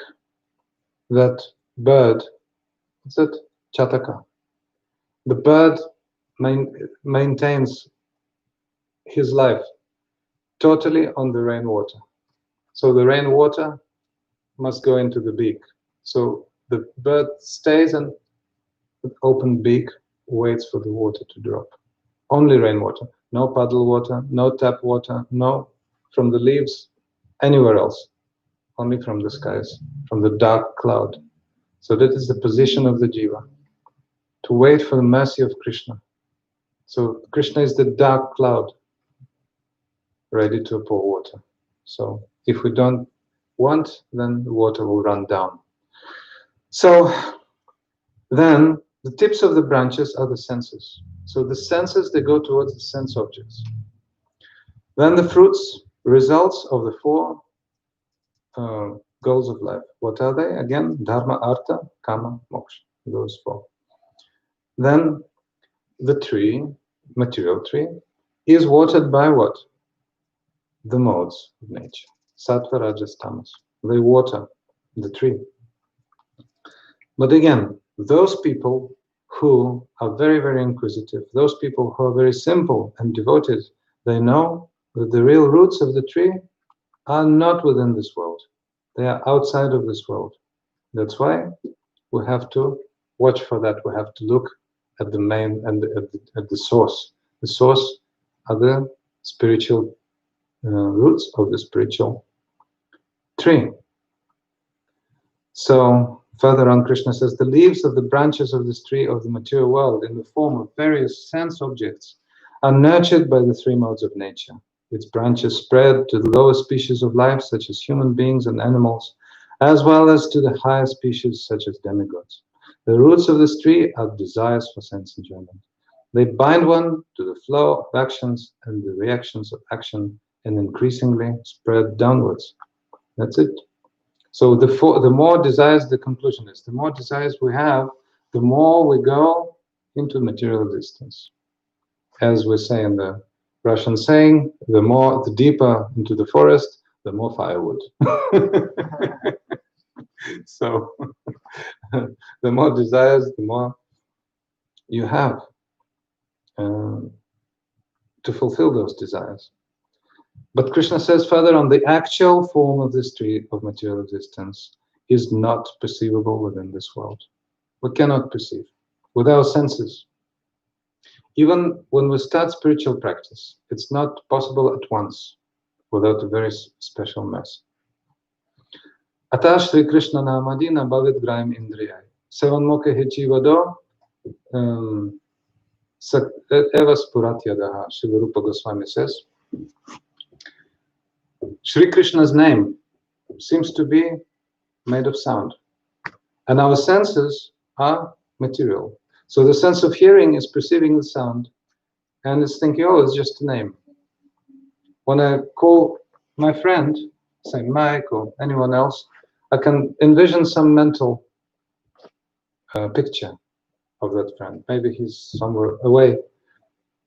that bird. What's it? Chataka. The bird maintains his life totally on the rainwater. So the rainwater must go into the beak. So the bird stays and with open beak waits for the water to drop. Only rainwater, no puddle water, no tap water, no from the leaves, anywhere else, only from the skies, from the dark cloud. So that is the position of the jiva, to wait for the mercy of Krishna. So Krishna is the dark cloud, ready to pour water. So if we don't want, then the water will run down. So then the tips of the branches are the senses. So the senses, they go towards the sense objects. Then the fruits, results of the four goals of life. What are they? Again, dharma, artha, kama, moksha. Those four. Then the tree, material tree, is watered by what? The modes of nature. Sattva, rajas, tamas. They water the tree. But again, those people who are very, very inquisitive, those people who are very simple and devoted, they know that the real roots of the tree are not within this world. They are outside of this world. That's why we have to watch for that. We have to look at the main and at the source. The source are the spiritual roots of the spiritual tree. So further on, Krishna says, the leaves of the branches of this tree of the material world in the form of various sense objects are nurtured by the three modes of nature. Its branches spread to the lower species of life, such as human beings and animals, as well as to the higher species, such as demigods. The roots of this tree are desires for sense enjoyment. They bind one to the flow of actions and the reactions of action, and increasingly spread downwards. That's it. So the more desires, the conclusion is, the more desires we have, the more we go into material existence. As we say in the Russian saying, the deeper into the forest, the more firewood. So the more desires, the more you have to fulfill those desires. But Krishna says further on, the actual form of this tree of material existence is not perceivable within this world. We cannot perceive with our senses. Even when we start spiritual practice, it's not possible at once without a very special mess. Ata Shri Krishna Namadina Bhavid Graim Indriyai Sevanmukha Hechivado Eva Spuratyadaha. Srila Rupa Goswami says, Shri Krishna's name seems to be made of sound, and our senses are material. So the sense of hearing is perceiving the sound, and it's thinking, oh, it's just a name. When I call my friend, say Mike or anyone else, I can envision some mental picture of that friend. Maybe he's somewhere away,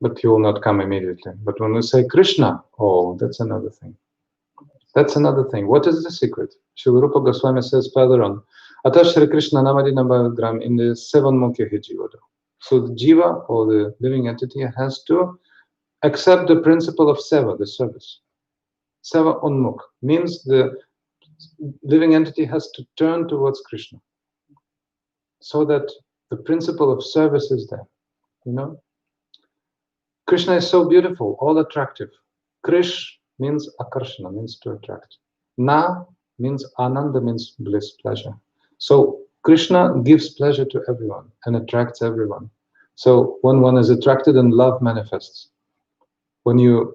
but he will not come immediately. But when we say Krishna, oh, that's another thing. That's another thing. What is the secret? Srila Rupa Goswami says further on, Ata Shri Krishna Namadina Bhagagram in the 7 Mukhi Jiva. So the Jiva, or the living entity, has to accept the principle of Seva, the service. Seva Unmukh means the living entity has to turn towards Krishna, so that the principle of service is there. You know, Krishna is so beautiful, all attractive. Krish means akarshana, means to attract. Na means ananda, means bliss, pleasure. So Krishna gives pleasure to everyone and attracts everyone. So when one is attracted and love manifests. When you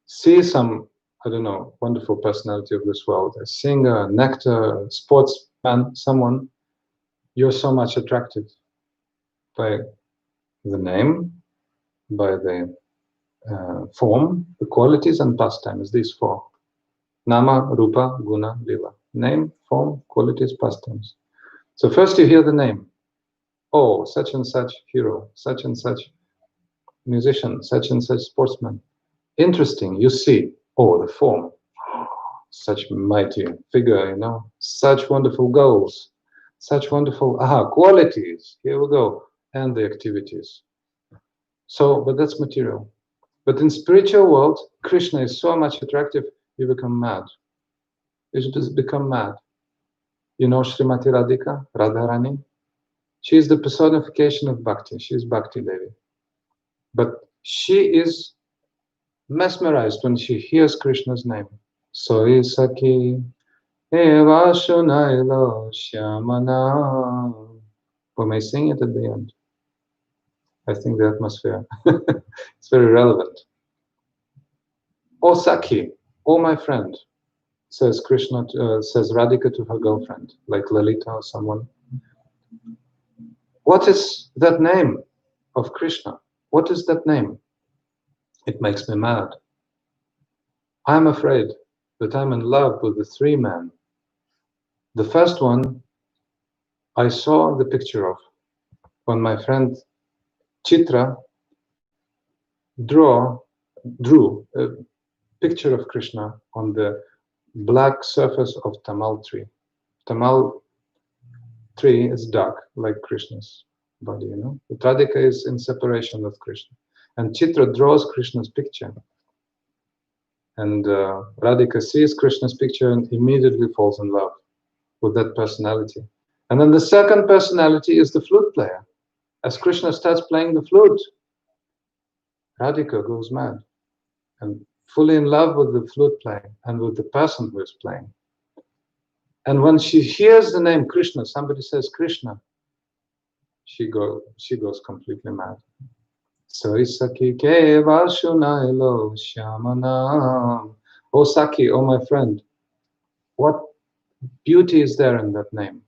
see some, I don't know, wonderful personality of this world, a singer, an actor, a sportsman, someone, you're so much attracted by the name, by the form, the qualities and pastimes, these 4. Nama, Rupa, Guna, Lila. Name, form, qualities, pastimes. So first you hear the name. Oh, such and such hero, such and such musician, such and such sportsman. Interesting, you see, oh, the form. Such mighty figure, you know, such wonderful goals, such wonderful qualities. Here we go. And the activities. So, but that's material. But in spiritual world, Krishna is so much attractive, you become mad. You just become mad. You know Srimati Radhika, Radharani? She is the personification of Bhakti. She is Bhakti Devi. But she is mesmerized when she hears Krishna's name. Soi Saki Eva Shunailo Shyamana. We may sing it at the end. I think the atmosphere. It's very relevant. O Saki, O my friend, says Krishna, says Radhika to her girlfriend, like Lalita or someone. What is that name of Krishna? What is that name? It makes me mad. I'm afraid that I'm in love with the 3 men. The first one I saw the picture of when my friend Chitra drew a picture of Krishna on the black surface of Tamal tree. Tamal tree is dark, like Krishna's body, you know. But Radhika is in separation with Krishna. And Chitra draws Krishna's picture. And Radhika sees Krishna's picture and immediately falls in love with that personality. And then the second personality is the flute player. As Krishna starts playing the flute, Radhika goes mad and fully in love with the flute playing and with the person who is playing. And when she hears the name Krishna, somebody says Krishna, she goes completely mad. Soi Saki Keva Shunailo Shyamana. Oh Saki, oh my friend, what beauty is there in that name?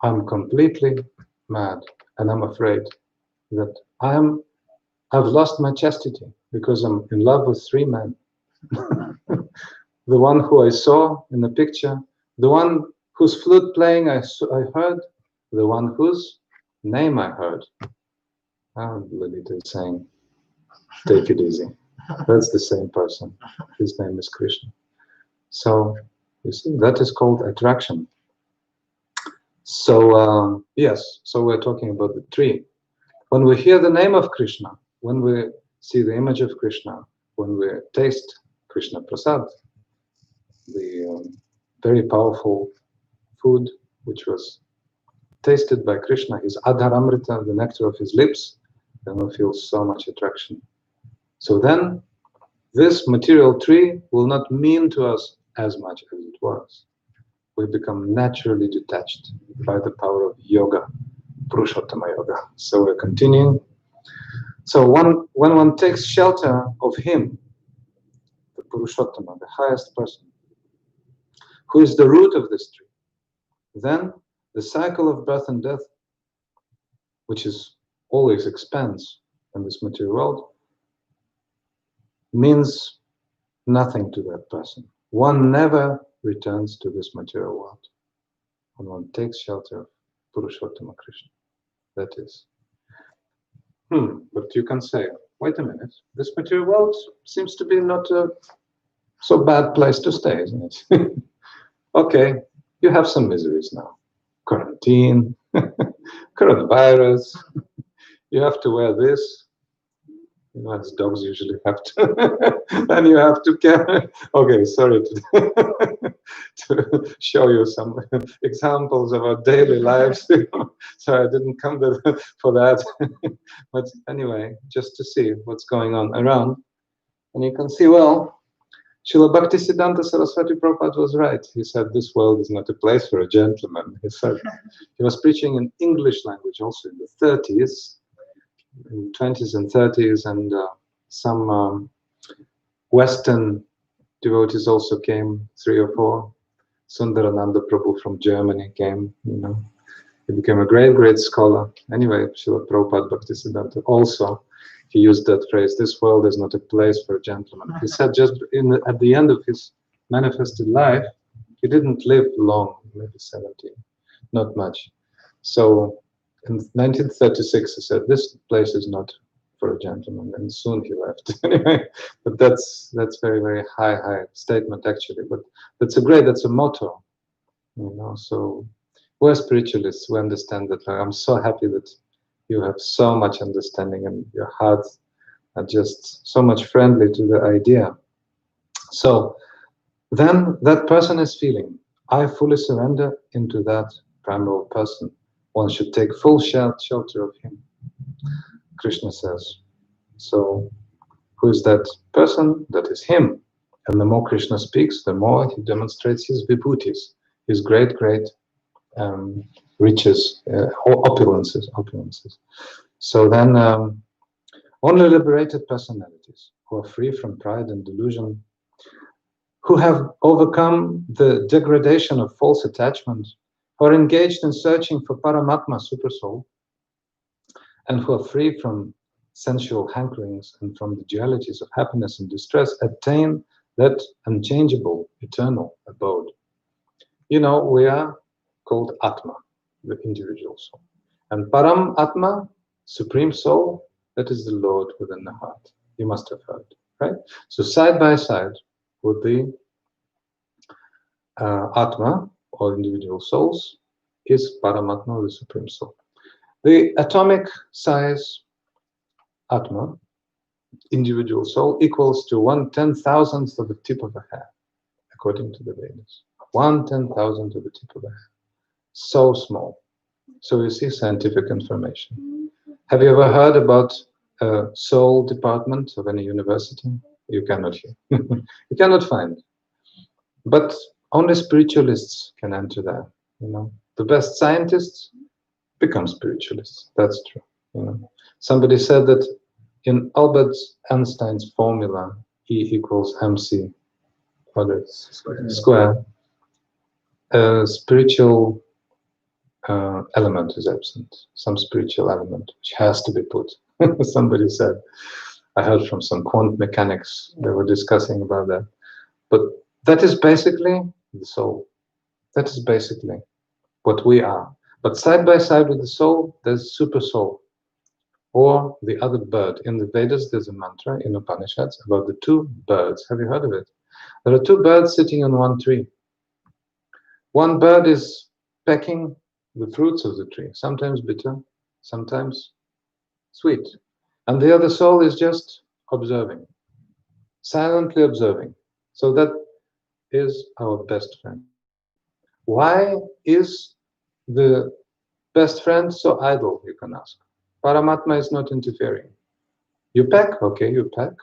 I'm completely mad, and I'm afraid that I've lost my chastity because I'm in love with 3 men. The one who I saw in the picture, the one whose flute playing I heard, the one whose name I heard. Lalita is saying, take it easy. That's the same person. His name is Krishna. So, you see, that is called attraction. So, yes, so we're talking about the tree. When we hear the name of Krishna, when we see the image of Krishna, when we taste Krishna Prasad, the very powerful food which was tasted by Krishna, his Adharamrita, the nectar of his lips, then we feel so much attraction. So then, this material tree will not mean to us as much as it was. We become naturally detached by the power of yoga, Purusottama-yoga. So we're continuing. So when one takes shelter of him, the Purushottama, the highest person, who is the root of this tree, then the cycle of birth and death, which is always expands in this material world, means nothing to that person. One never returns to this material world. And one takes shelter of Purusottama Krishna. That is. But you can say, wait a minute, this material world seems to be not a so bad place to stay, isn't it? Okay, you have some miseries now. Quarantine, coronavirus, you have to wear this. You know, as dogs usually have to. And you have to carry. Okay, sorry to show you some examples of our daily lives. So I didn't come for that. But anyway, just to see what's going on around. And you can see, well, Srila Bhaktisiddhanta Saraswati Prabhupada was right. He said, this world is not a place for a gentleman. He said, he was preaching in English language also in the 30s. In 20s and 30s, and some Western devotees also came, 3 or 4. Sundarananda Prabhu from Germany came, He became a great scholar. Anyway, Srila Prabhupada Bhaktisiddhanta also, he used that phrase, this world is not a place for a gentleman. He said just at the end of his manifested life, he didn't live long, maybe 70, not much. So in 1936, he said, this place is not for a gentleman, and soon he left. Anyway, but that's very high statement actually. But that's a motto, So we're spiritualists. We understand that. I'm so happy that you have so much understanding, and your hearts are just so much friendly to the idea. So then that person is feeling, I fully surrender into that primal person. One should take full shelter of him. Krishna says. So, who is that person? That is him. And the more Krishna speaks, the more he demonstrates his vibhutis, his great riches, opulences. So then, only liberated personalities who are free from pride and delusion, who have overcome the degradation of false attachment, who are engaged in searching for Paramatma, Supersoul, and who are free from sensual hankerings and from the dualities of happiness and distress, attain that unchangeable, eternal abode. We are called Atma, the individual soul. And Param Atma, Supreme Soul, that is the Lord within the heart. You must have heard, right? So side by side with the Atma, or individual souls, is Paramatma, the Supreme Soul. The atomic size Atma, individual soul, equals to 1/10,000th of the tip of a hair, according to the Vedas. 1/10,000th of the tip of a hair. So small. So you see scientific information. Have you ever heard about a soul department of any university? You cannot hear. You cannot find. But only spiritualists can enter there. The best scientists become spiritualists. That's true. Somebody said that in Albert Einstein's formula, E equals mc square, a spiritual element is absent. Some spiritual element which has to be put. Somebody said, I heard from some quantum mechanics, they were discussing about that. But that is basically the soul. That is basically what we are. But side by side with the soul, there's super soul, or the other bird. In the Vedas, there's a mantra in Upanishads about the 2 birds. Have you heard of it? There are 2 birds sitting on one tree. One bird is pecking the fruits of the tree, sometimes bitter, sometimes sweet. And the other soul is just observing, silently observing. So that is our best friend. Why is the best friend so idle, you can ask? Paramatma is not interfering. You peck? Okay, you peck.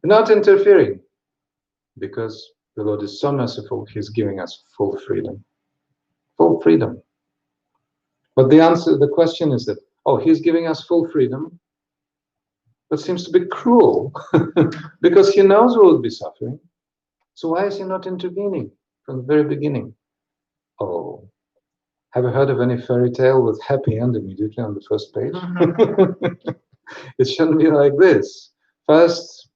Not interfering. Because the Lord is so merciful, He's giving us full freedom. Full freedom. But the question is that, He's giving us full freedom, but seems to be cruel, because He knows we will be suffering. So why is He not intervening from the very beginning? Have you heard of any fairy tale with happy end immediately on the first page? It shouldn't be like this. First,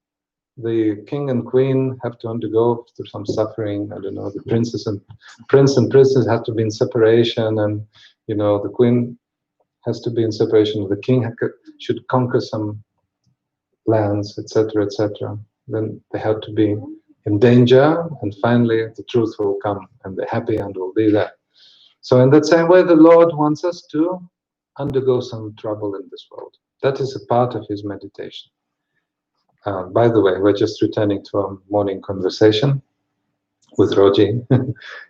the king and queen have to undergo through some suffering. I don't know, the prince and princess have to be in separation, and the queen has to be in separation. The king should conquer some lands, etc., etc. Then they have to be in danger, and finally the truth will come, and the happy end will be there. So in that same way, the Lord wants us to undergo some trouble in this world. That is a part of his meditation. By the way, we're just returning to a morning conversation with Roji.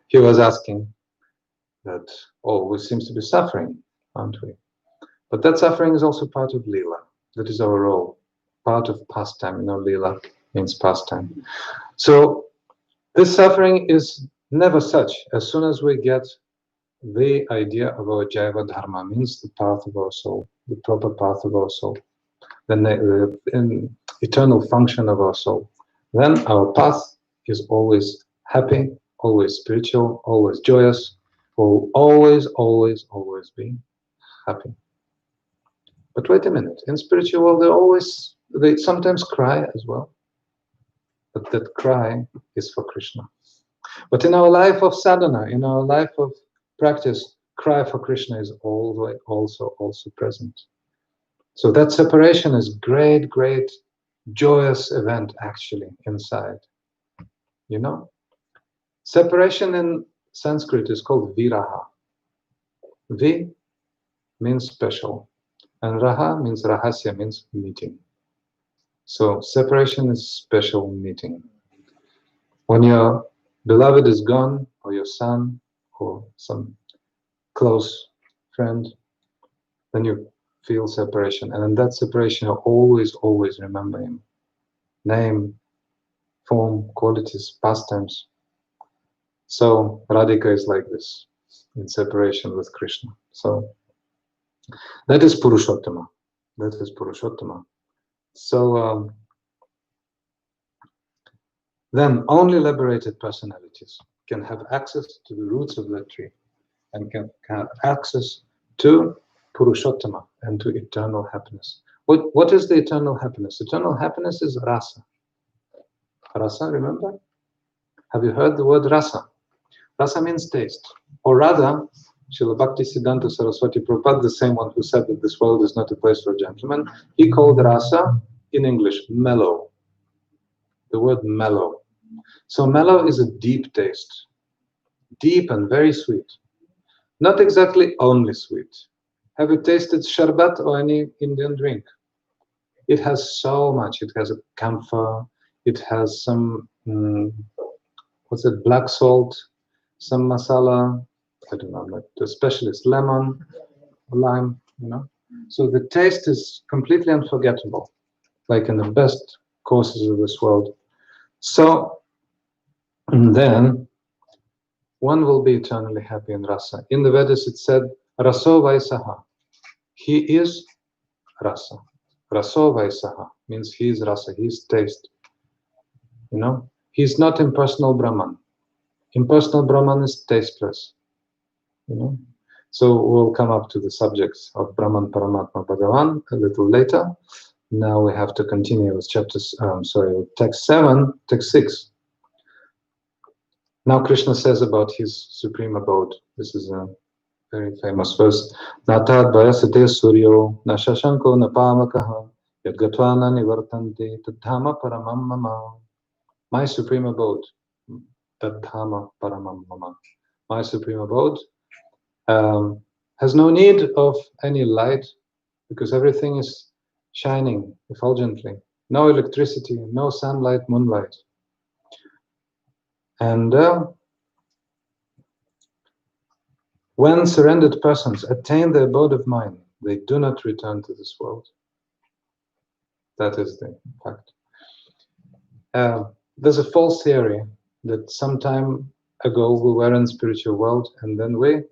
He was asking that, we seem to be suffering, aren't we? But that suffering is also part of Leela. That is our role, part of pastime. Leela means pastime. So this suffering is never such. As soon as we get the idea of our Jaiva Dharma, means the path of our soul, the proper path of our soul, the eternal function of our soul, then our path is always happy, always spiritual, always joyous, will always, always, always be happy. But wait a minute, in spiritual world they sometimes cry as well. But that cry is for Krishna. But in our life of sadhana, in our life of practice, cry for Krishna is always also present. So that separation is great, great, joyous event actually inside. Separation in Sanskrit is called viraha. Vi means special, and raha means rahasya, means meeting. So separation is special meeting. When your beloved is gone, or your son, or some close friend, then you feel separation. And in that separation, you always remember him. Name, form, qualities, pastimes. So Radhika is like this, in separation with Krishna. So that is Purushottama. That is Purushottama. So then only liberated personalities can have access to the roots of that tree, and can have access to Purushottama and to eternal happiness. What is the eternal happiness? Eternal happiness is rasa. Rasa, remember? Have you heard the word rasa? Rasa means taste. Or rather, Srila Bhaktisiddhanta Saraswati Prabhupada, the same one who said that this world is not a place for gentlemen, he called rasa, in English, mellow. The word mellow. So mellow is a deep taste. Deep and very sweet. Not exactly only sweet. Have you tasted sharbat or any Indian drink? It has so much. It has a camphor. It has some, black salt, some masala. I don't know, I'm not a specialist. Lemon, lime, So the taste is completely unforgettable, like in the best courses of this world. So then one will be eternally happy in rasa. In the Vedas it said, raso vaisaha. He is rasa. Raso vaisaha means he is rasa, he is taste. He's not impersonal Brahman. Impersonal Brahman is tasteless. So we'll come up to the subjects of Brahman, Paramatma, Bhagavan a little later. Now we have to continue with text 7, text 6. Now Krishna says about his supreme abode. This is a very famous verse. Natad bhayasate suryo na shashanko na pamakaha yadgatva na nivartante tadhama paramam mama. My supreme abode, tadhama paramam mama. My supreme abode has no need of any light, because everything is shining effulgently. No electricity, no sunlight, moonlight. And when surrendered persons attain the abode of mind, they do not return to this world. That is the fact. There's a false theory that some time ago we were in spiritual world and then we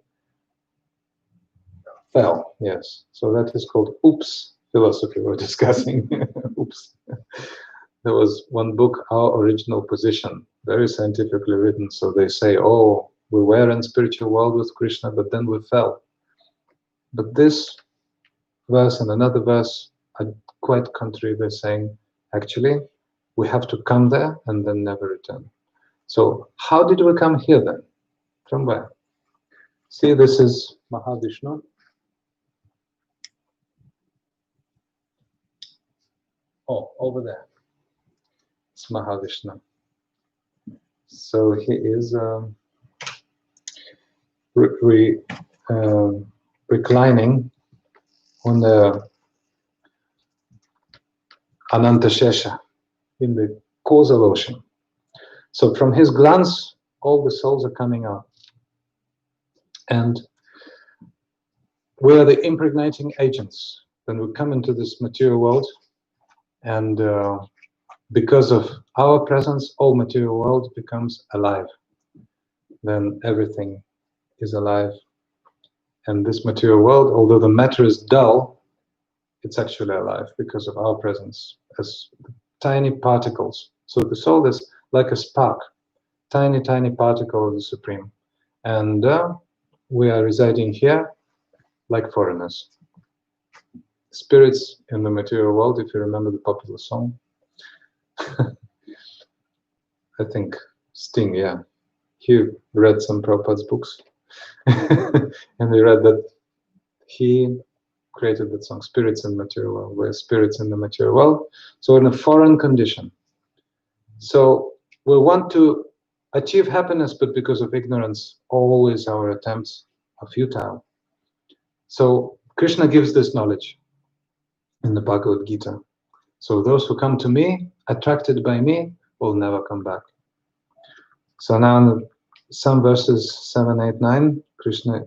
fell. Yes. So that is called oops philosophy we're discussing. Oops. There was one book, Our Original Position, very scientifically written. So they say, we were in spiritual world with Krishna, but then we fell. But this verse and another verse are quite contrary. They're saying, actually, we have to come there and then never return. So how did we come here then? From where? See, this is Mahavishnu. Oh, over there. It's Mahavishnu. So he is reclining on the Anantashesha in the causal ocean. So from his glance, all the souls are coming out. And we are the impregnating agents. When we come into this material world, and because of our presence, all material world becomes alive. Then everything is alive. And this material world, although the matter is dull, it's actually alive because of our presence as tiny particles. So the soul is like a spark, tiny, tiny particle of the Supreme. And we are residing here like foreigners. Spirits in the material world, if you remember the popular song. I think Sting, yeah. He read some Prabhupada's books. And he read that he created that song, Spirits in the Material World. We're spirits in the material world. So in a foreign condition. So we want to achieve happiness, but because of ignorance, always our attempts are futile. So Krishna gives this knowledge in the Bhagavad-gita. So those who come to me, attracted by me, will never come back. So now in some verses 7, 8, 9, Krishna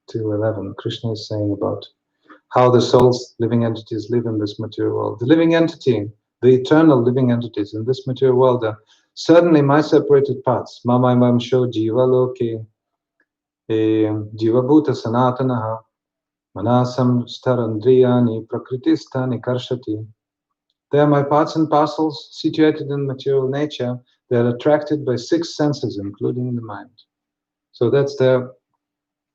to 11, Krishna is saying about how the souls, living entities, live in this material world. The living entity, the eternal living entities in this material world are certainly my separated parts. Mama Vamsho Jiva Loke, Jiva Bhuta Sanatanaha, Manasam Starandriyani, Prakritistani Karshati. They are my parts and parcels situated in material nature. They are attracted by 6 senses, including the mind. So that's their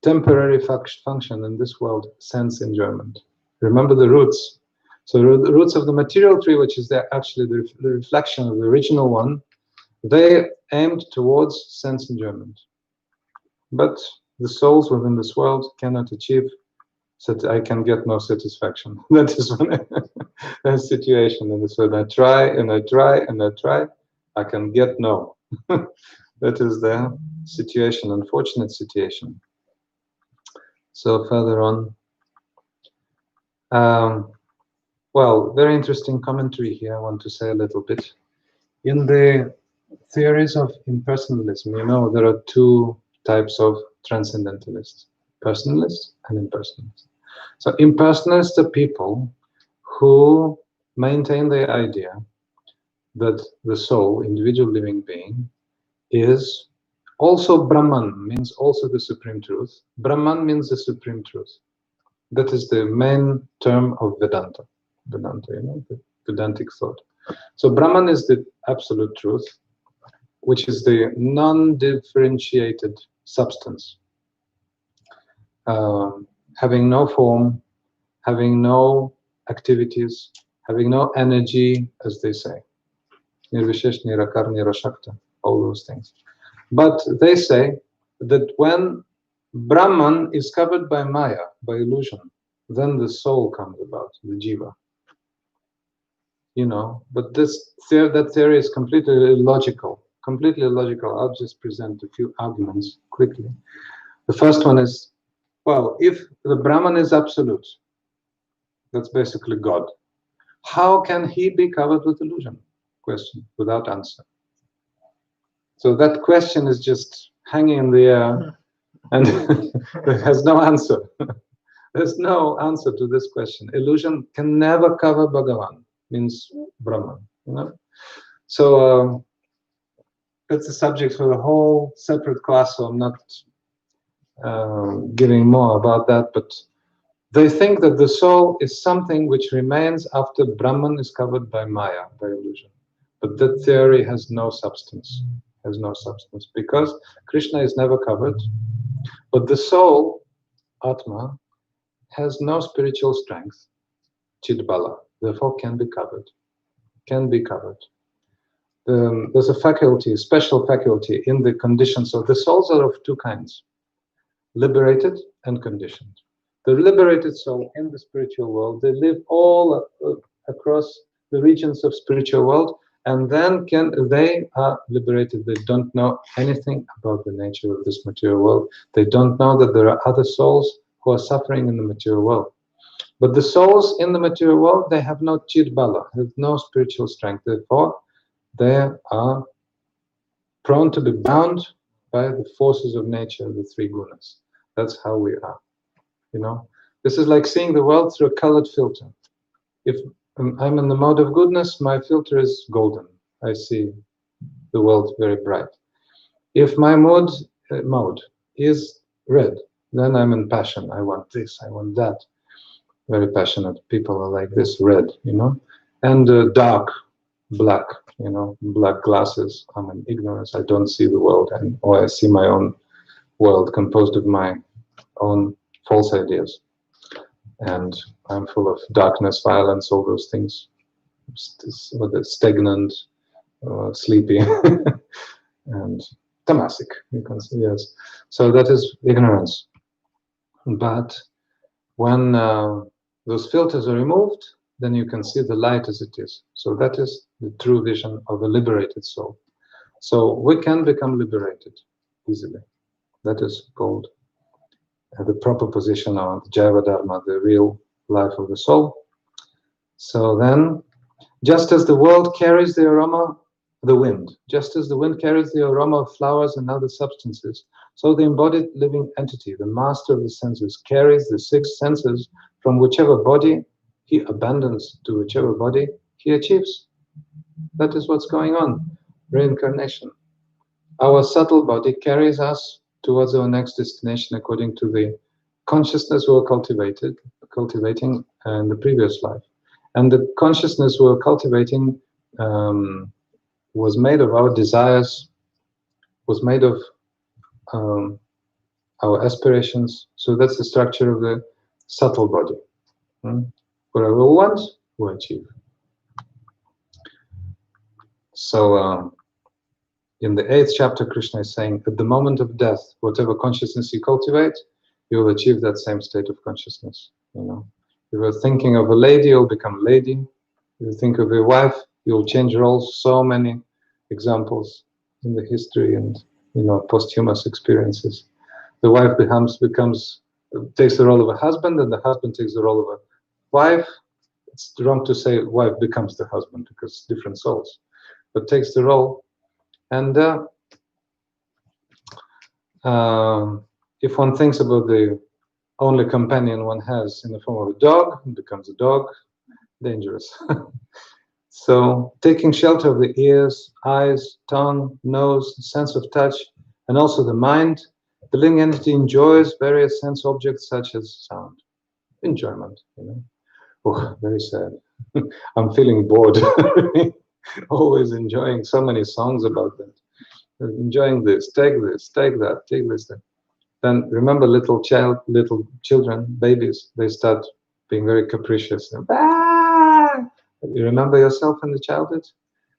temporary function in this world, sense enjoyment. Remember the roots. So the roots of the material tree, which is actually the reflection of the original one, they aimed towards sense enjoyment. But the souls within this world cannot achieve, so I can get no satisfaction. That is a situation in this world. I try and I try and I try, I can get no. That is the situation, unfortunate situation. So further on, well, very interesting commentary here. I want to say a little bit. In the theories of impersonalism, you know, there are 2 types of transcendentalists, personalists and impersonalists. So impersonalists are people who maintain the idea that the soul, individual living being, is also Brahman, means also the supreme truth. Brahman means the supreme truth. That is the main term of Vedanta. Vedanta, you know, the Vedantic thought. So Brahman is the absolute truth, which is the non-differentiated substance, having no form, having no activities, having no energy, as they say. Nirvishesh, Nirakar, Nirashakta, all those things. But they say that when Brahman is covered by Maya, by illusion, then the soul comes about, the jiva. You know, but that theory is completely illogical. Completely illogical. I'll just present a few arguments quickly. The first one is, well, if the Brahman is absolute, that's basically God, how can he be covered with illusion? Question, without answer. So that question is just hanging in the air and it has no answer. There's no answer to this question. Illusion can never cover Bhagavan, means Brahman, you know. So that's a subject for a whole separate class, so I'm not giving more about that, but they think that the soul is something which remains after Brahman is covered by Maya, by illusion. But that theory has no substance, because Krishna is never covered, but the soul, Atma, has no spiritual strength, Chidbala, therefore can be covered. there's a faculty, special faculty in the conditions. So the souls are of two kinds: liberated and conditioned. The liberated soul in the spiritual world, they live all across the regions of spiritual world, and then they are liberated. They don't know anything about the nature of this material world. They don't know that there are other souls who are suffering in the material world. But the souls in the material world, they have no chit bala, have no spiritual strength. Therefore, they are prone to be bound by the forces of nature, the three gunas. That's how we are. You know, this is like seeing the world through a colored filter. If I'm in the mode of goodness, my filter is golden. I see the world very bright. If my mode is red, then I'm in passion. I want this, I want that. Very passionate people are like this, red, you know. And dark, black, you know, black glasses. I'm in ignorance. I don't see the world, or I see my own world composed of my own false ideas. And I'm full of darkness, violence, all those things. Stagnant, sleepy, and tamasic, you can say, yes. So that is ignorance. But when those filters are removed, then you can see the light as it is. So that is the true vision of a liberated soul. So we can become liberated easily. That is called the proper position of Jaiva Dharma, the real life of the soul. So then, just as the world carries the aroma, the wind, just as the wind carries the aroma of flowers and other substances, so the embodied living entity, the master of the senses, carries the six senses from whichever body he abandons to whichever body he achieves. That is what's going on. Reincarnation. Our subtle body carries us towards our next destination according to the consciousness we were cultivating in the previous life. And the consciousness we were cultivating was made of our desires, was made of our aspirations. So that's the structure of the subtle body. Whatever we want, we achieve. So in the 8th chapter, Krishna is saying, at the moment of death, whatever consciousness you cultivate, you will achieve that same state of consciousness. You know, if you're thinking of a lady, you'll become a lady. If you think of a wife, you'll change roles. So many examples in the history and, you know, posthumous experiences. The wife takes the role of a husband, and the husband takes the role of a wife. It's wrong to say wife becomes the husband because different souls, but takes the role. And if one thinks about the only companion one has in the form of a dog, it becomes a dog, dangerous. So taking shelter of the ears, eyes, tongue, nose, sense of touch, and also the mind, the living entity enjoys various sense objects such as sound. Enjoyment, you know. Oh, very sad. I'm feeling bored. Always enjoying so many songs about that. Enjoying this, take that, take this. Then remember little children, babies, they start being very capricious. You remember yourself in the childhood?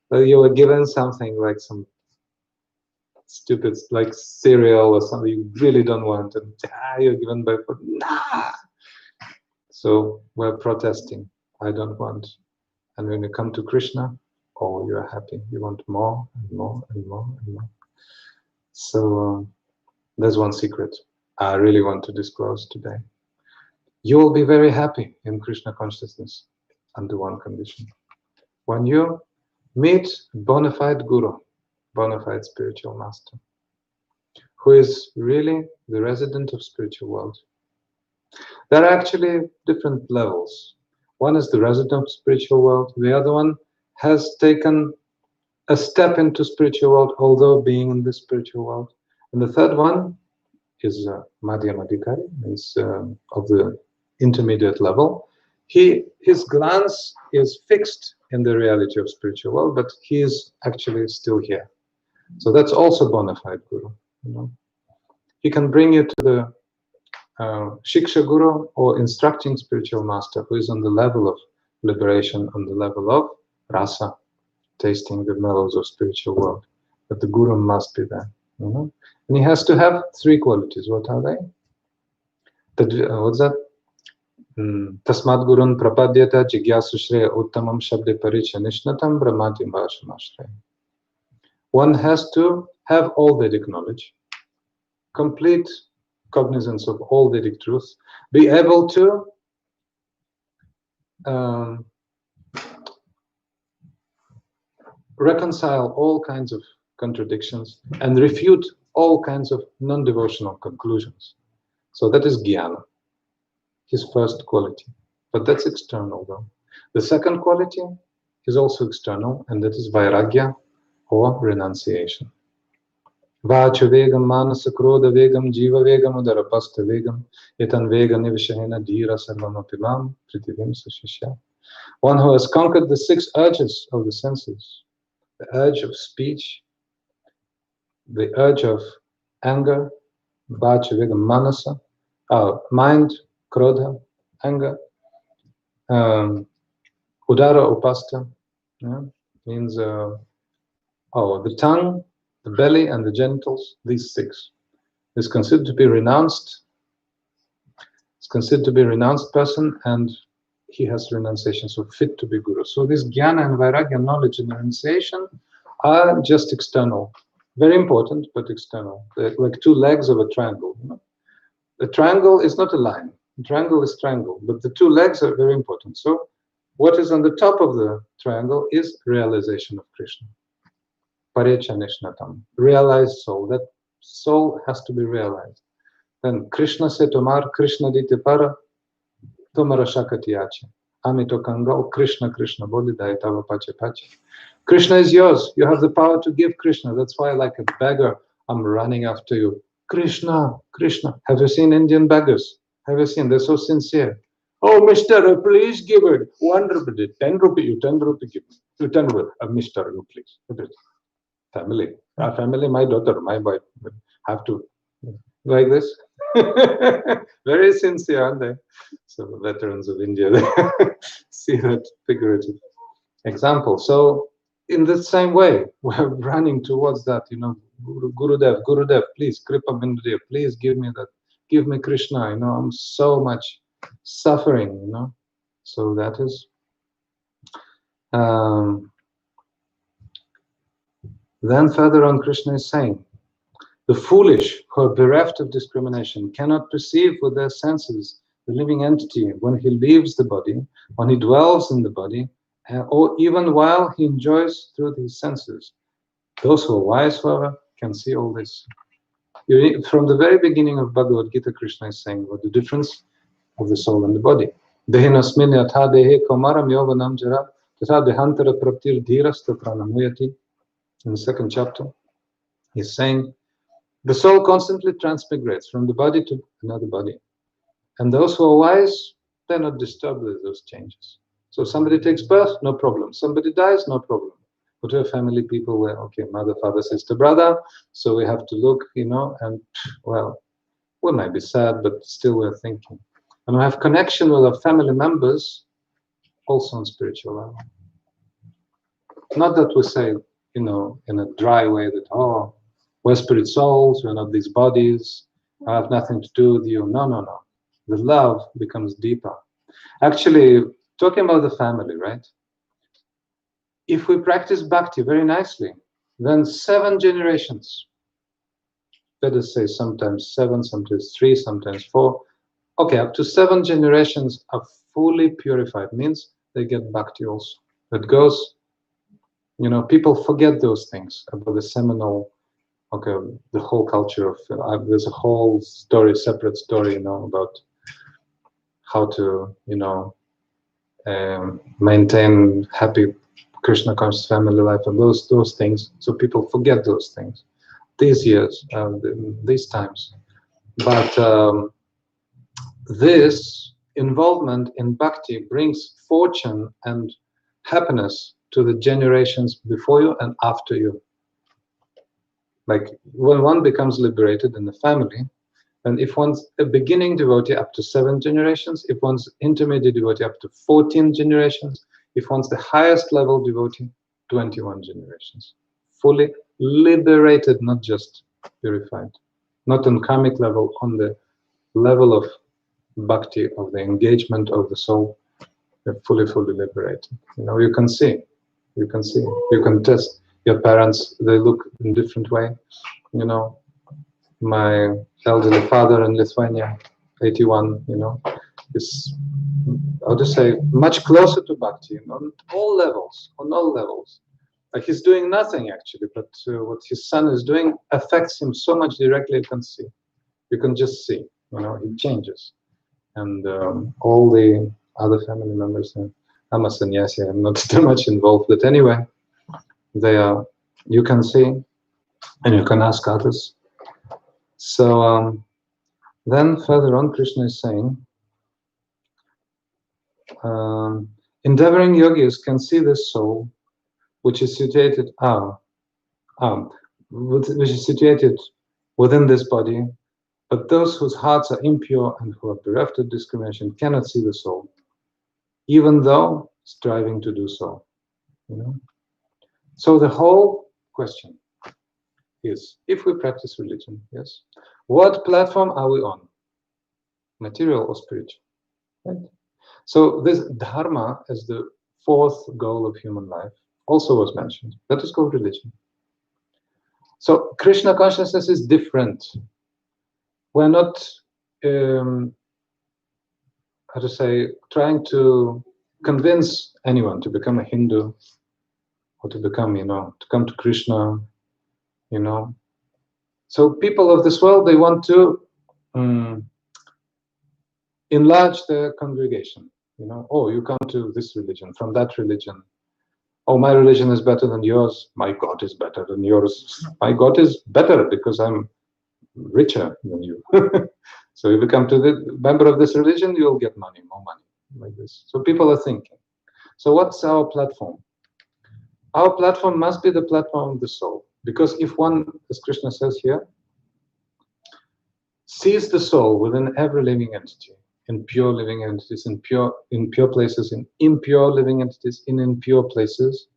Well, you were given something like some stupid, like cereal or something you really don't want, and you're given by food. Nah! So we're protesting. I don't want. And when you come to Krishna, oh, you're happy. You want more and more and more and more. So there's one secret I really want to disclose today. You will be very happy in Krishna consciousness under one condition. When you meet a bona fide guru, bona fide spiritual master, who is really the resident of spiritual world. There are actually different levels. One is the resident of spiritual world. The other one has taken a step into spiritual world, although being in the spiritual world. And the third one is Madhyama Adhikari, is of the intermediate level. His glance is fixed in the reality of spiritual world, but he is actually still here. So that's also bona fide guru. You know? He can bring you to the Shiksha Guru or instructing spiritual master who is on the level of liberation, on the level of rasa, tasting the mellows of spiritual world. But the guru must be there, you know. And he has to have three qualities. What are they? What's that? Tasmat gurun prapadyata jigyasu shreya uttamam shabde paricha nishnatam brahmati bhashamashreya. One has to have all Vedic knowledge, complete cognizance of all Vedic truths, be able to reconcile all kinds of contradictions and refute all kinds of non-devotional conclusions. So that is jnana, his first quality. But that's external though. The second quality is also external, and that is vairagya, or renunciation. Vacha vegam manasa krodha vegam jiva vegam udarapastha vegam etan vega nivishahena dhira sarvam apimam pritivim sashishya. One who has conquered the 6 urges of the senses, the urge of speech, the urge of anger, vacha vegam manasa, mind, krodha, anger, udara upastha, means the tongue, the belly, and the genitals. These 6 is considered to be renounced. It's considered to be a renounced person, and he has renunciation, so fit to be guru. So this jnana and vairagya, knowledge and renunciation, are just external, very important, but external. They're like 2 legs of a triangle. You know? The triangle is not a line. The triangle is triangle, but the 2 legs are very important. So what is on the top of the triangle is realization of Krishna. Parecha nishnatam, realized soul. That soul has to be realized. Then Krishna se tomar, Krishna dite para, tomara shakatiyache. Amito kangal, Krishna, Krishna, bodhi daitava pache pache. Krishna is yours. You have the power to give Krishna. That's why, like a beggar, I'm running after you. Krishna, Krishna. Have you seen Indian beggars? Have you seen? They're so sincere. Oh, mister, please give it. 1 rupee, 10 rupee, you 10 rupee give me. You 10 rupee. Mister, you please. Family. Our family, my daughter, my wife, have to like this. Very sincere, aren't they? So veterans of India, see that figurative example. So in the same way, we're running towards that, you know, Gurudev, please, Kripa Bindudev, please give me that, give me Krishna, you know, I'm so much suffering, you know. So that is then further on, Krishna is saying, the foolish who are bereft of discrimination cannot perceive with their senses the living entity when he leaves the body, when he dwells in the body, or even while he enjoys through his senses. Those who are wise, however, can see all this. From the very beginning of Bhagavad-gita, Krishna is saying what the difference of the soul and the body. Dehinasmini atha dehe komaram yovanam jara tatha dehantara praptir dhirasta pranamuyati. In the 2nd chapter, he's saying, the soul constantly transmigrates from the body to another body. And those who are wise, they're not disturbed with those changes. So somebody takes birth, no problem. Somebody dies, no problem. But we're family people where, okay, mother, father, sister, brother, so we have to look, you know, and, well, we might be sad, but still we're thinking. And we have connection with our family members, also on spiritual level. Not that we say, you know, in a dry way that, oh, we're spirit souls, we're not these bodies, I have nothing to do with you. No, no, no. The love becomes deeper. Actually, talking about the family, right? If we practice bhakti very nicely, then 7 generations, let us say sometimes 7, sometimes 3, sometimes 4, okay, up to 7 generations are fully purified, means they get bhakti also. That goes, you know, people forget those things about the seminal, okay, the whole culture of, there's a whole story, separate story, you know, about how to, you know, maintain happy Krishna conscious family life and those things. So people forget those things these years, these times. But this involvement in bhakti brings fortune and happiness to the generations before you and after you. Like when one becomes liberated in the family, and if one's a beginning devotee up to 7 generations, if one's intermediate devotee up to 14 generations, if one's the highest level devotee 21 generations. Fully liberated, not just purified. Not on karmic level, on the level of bhakti, of the engagement of the soul. They're fully liberated. You know, you can see, you can test. Your parents, they look in different way. You know, my elderly father in Lithuania, 81, you know, is, how to say, much closer to bhakti, on all levels, Like he's doing nothing actually, but what his son is doing affects him so much directly. You can just see, you know, he changes. And all the other family members, I'm a sannyasi, I'm not too much involved, but anyway, they are, you can see, and you can ask others. So then further on, Krishna is saying, endeavoring yogis can see this soul, which is situated, which is situated within this body, but those whose hearts are impure and who are bereft of discrimination cannot see the soul, even though striving to do so. You know? So the whole question is, if we practice religion, yes, what platform are we on? Material or spiritual? Right? So this dharma as the fourth goal of human life also was mentioned. That is called religion. So Krishna consciousness is different. We're not, how to say, trying to convince anyone to become a Hindu or to become, you know, to come to Krishna, you know. So people of this world, they want to enlarge their congregation. You know, oh, you come to this religion, from that religion. Oh, my religion is better than yours. My God is better than yours. My God is better because I'm richer than you. So if you become to the member of this religion, you'll get money, more money, like this. So people are thinking. So what's our platform? Our platform must be the platform of the soul. Because if one, as Krishna says here, sees the soul within every living entity, in pure living entities, in pure places, in impure living entities, in impure places.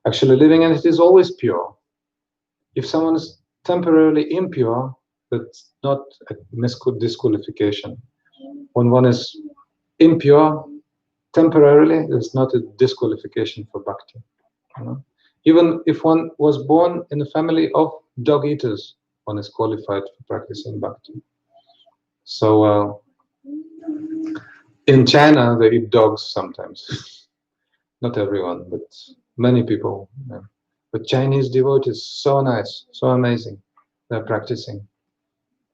Actually, living entity is always pure. If someone is temporarily impure, that's not a disqualification. When one is impure temporarily, it's not a disqualification for bhakti. You know? Even if one was born in a family of dog eaters, one is qualified for practicing bhakti. So in China, they eat dogs sometimes. Not everyone, but many people. Yeah. But Chinese devotees, so nice, so amazing. They're practicing,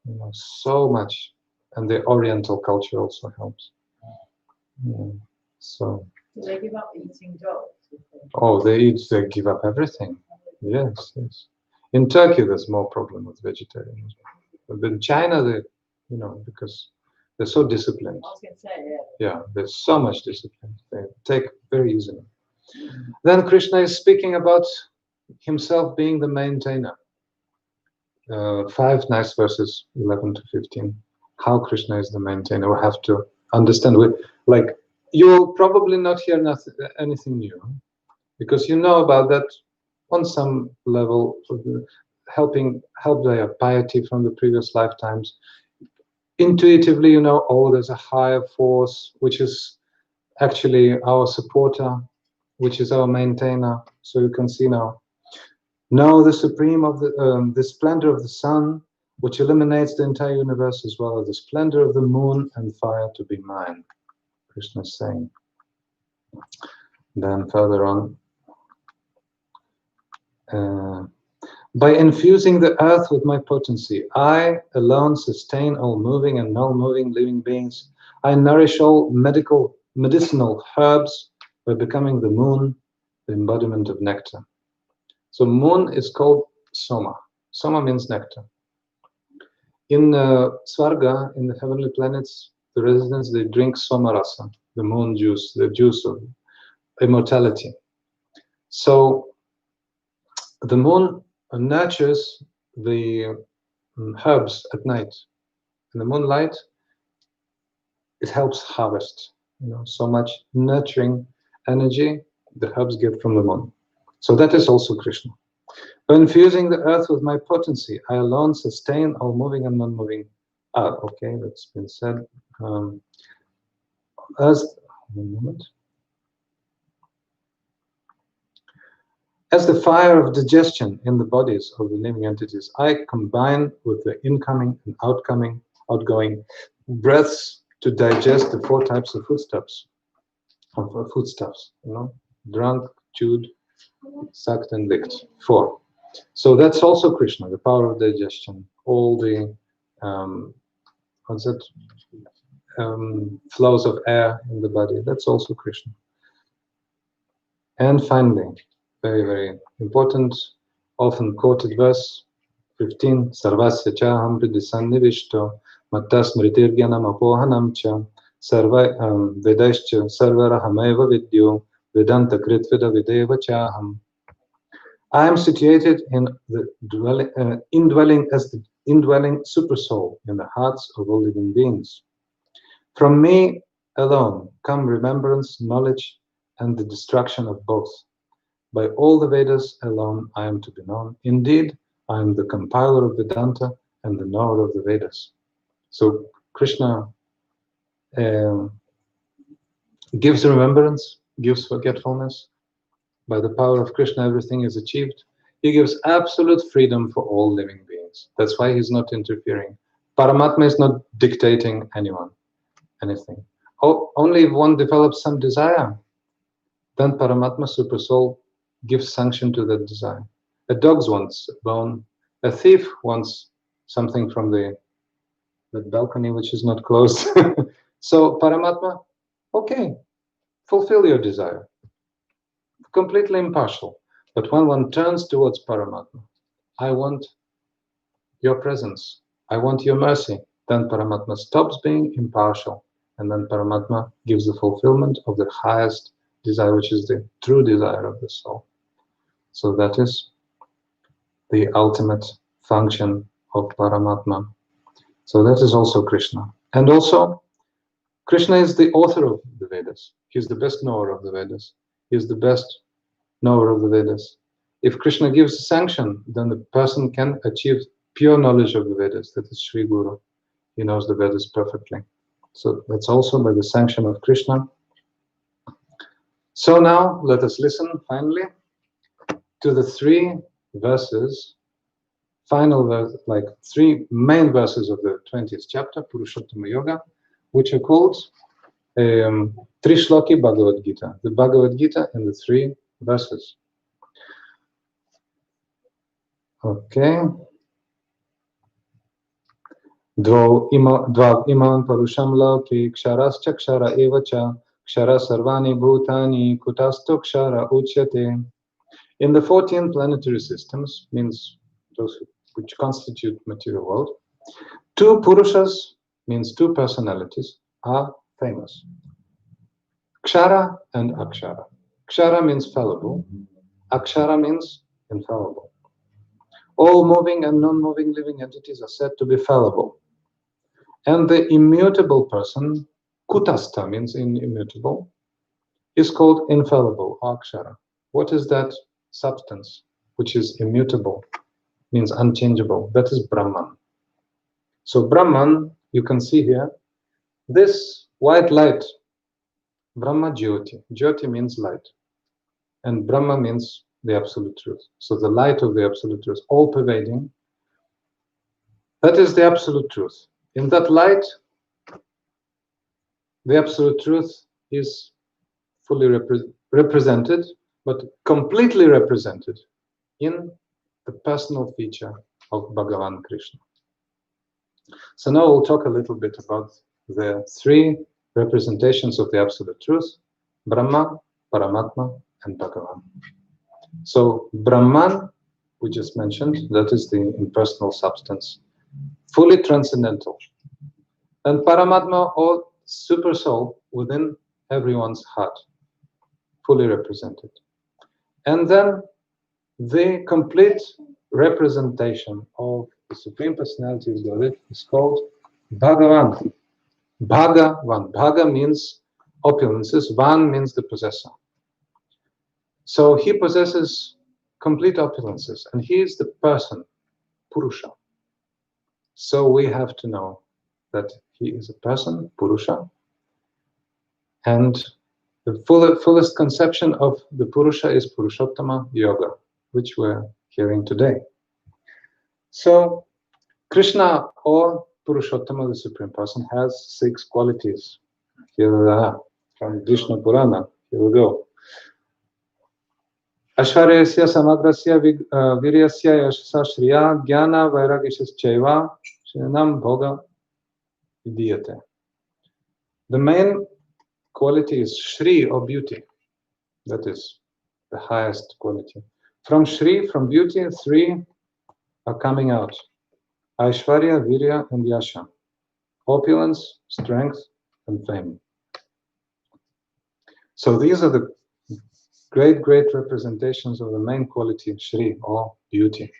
you know, so much, and the Oriental culture also helps. Yeah. So. Do they give up eating dogs? Oh, they give up everything. Yes, yes. In Turkey, there's more problem with vegetarians, but in China, they, you know, because they're so disciplined. I was going to say, yeah, there's so much discipline. They take very easily. Then Krishna is speaking about himself being the maintainer. 5 nice verses, 11 to 15. How Krishna is the maintainer. We have to understand. Like, you'll probably not hear anything new, because you know about that on some level, help their piety from the previous lifetimes. Intuitively, you know, oh, there's a higher force which is actually our supporter, which is our maintainer. So you can see now. Know the supreme of the splendor of the sun, which illuminates the entire universe, as well as the splendor of the moon and fire to be mine. Krishna is saying. Then further on, by infusing the earth with my potency, I alone sustain all moving and non-moving living beings. I nourish all medicinal herbs by becoming the moon, the embodiment of nectar. So moon is called Soma. Soma means nectar. In Svarga, in the heavenly planets, the residents, they drink Soma rasa, the moon juice, the juice of immortality. So the moon nurtures the herbs at night. In the moonlight, it helps harvest. You know, so much nurturing energy the herbs get from the moon. So that is also Krishna. By infusing the earth with my potency, I alone sustain all moving and non-moving. Okay, that's been said. One moment. As the fire of digestion in the bodies of the living entities, I combine with the incoming and outgoing breaths to digest the 4 types of foodstuffs. Drunk, chewed, sucked, and licked. 4. So that's also Krishna, the power of digestion. All the flows of air in the body. That's also Krishna. And finally, very, very important, often quoted verse 15, Sarvasya chaham hridhi sannivishto mattas mritirgyanam apohanam cha vedaischa sarvarahameva vidyo vedanta kritvida videva chaham. I am situated in the indwelling supersoul in the hearts of all living beings. From me alone come remembrance, knowledge, and the destruction of both. By all the Vedas alone I am to be known. Indeed, I am the compiler of Vedanta and the knower of the Vedas. So Krishna gives remembrance, gives forgetfulness. By the power of Krishna, everything is achieved. He gives absolute freedom for all living beings. That's why he's not interfering. Paramatma is not dictating anything. Only if one develops some desire, then Paramatma Supersoul gives sanction to that desire. A dog wants a bone. A thief wants something from the balcony which is not closed. So Paramatma, okay, fulfill your desire. Completely impartial. But when one turns towards Paramatma, I want your presence, I want your mercy, then Paramatma stops being impartial, and then Paramatma gives the fulfillment of the highest desire, which is the true desire of the soul. So that is the ultimate function of Paramatma. So that is also Krishna. And also, Krishna is the author of the Vedas. He's the best knower of the Vedas. He's the best knower of the Vedas. If Krishna gives sanction, then the person can achieve pure knowledge of the Vedas. That is Sri Guru. He knows the Vedas perfectly. So that's also by the sanction of Krishna. So now let us listen finally to the 3 verses, like 3 main verses of the 20th chapter, Purusottama-yoga, which are called Trishloki Bhagavad-gita, the Bhagavad-gita in the 3 verses. Okay. Dvav iman parusham loki ksharascha kshara evacha kshara sarvani bhutani kutasto kshara uchyate. In the 14 planetary systems, means those which constitute material world, 2 Purushas, means 2 personalities, are famous. Kshara and Akshara. Kshara means fallible. Akshara means infallible. All moving and non-moving living entities are said to be fallible. And the immutable person, Kutastha means immutable, is called infallible, Akshara. What is that substance which is immutable, means unchangeable? That is Brahman. So Brahman, you can see here, this white light, Brahma Jyoti. Jyoti means light. And Brahma means the absolute truth. So the light of the absolute truth, all pervading, that is the absolute truth. In that light, the absolute truth is fully represented, but completely represented in the personal feature of Bhagavan Krishna. So now we'll talk a little bit about the 3 representations of the absolute truth: Brahma, Paramatma, and Bhagavan. So Brahman, we just mentioned, that is the impersonal substance, fully transcendental. And Paramatma, or super soul within everyone's heart, fully represented. And then the complete representation of the Supreme Personality of Godhead is called Bhagavan. Bhagavan. Bhaga means opulences, Van means the possessor. So he possesses complete opulences, and he is the person, Purusha. So we have to know that he is a person, Purusha, and the fullest conception of the Purusha is Purusottama-yoga, which we're hearing today. So Krishna, or Purushottama, the Supreme Person, has 6 qualities. Here we are, from Vishnu Purana. Here we go. Ashvaryasya samagrasya viryasya yashasa shriya jnana vairagisyaschaiva shinam bhoga vidiyate. The main quality is Shri, or beauty. That is the highest quality. From Shri, from beauty, 3 are coming out. Aishwarya, Virya, and Yasha. Opulence, strength, and fame. So these are the great representations of the main quality, Shri, or beauty.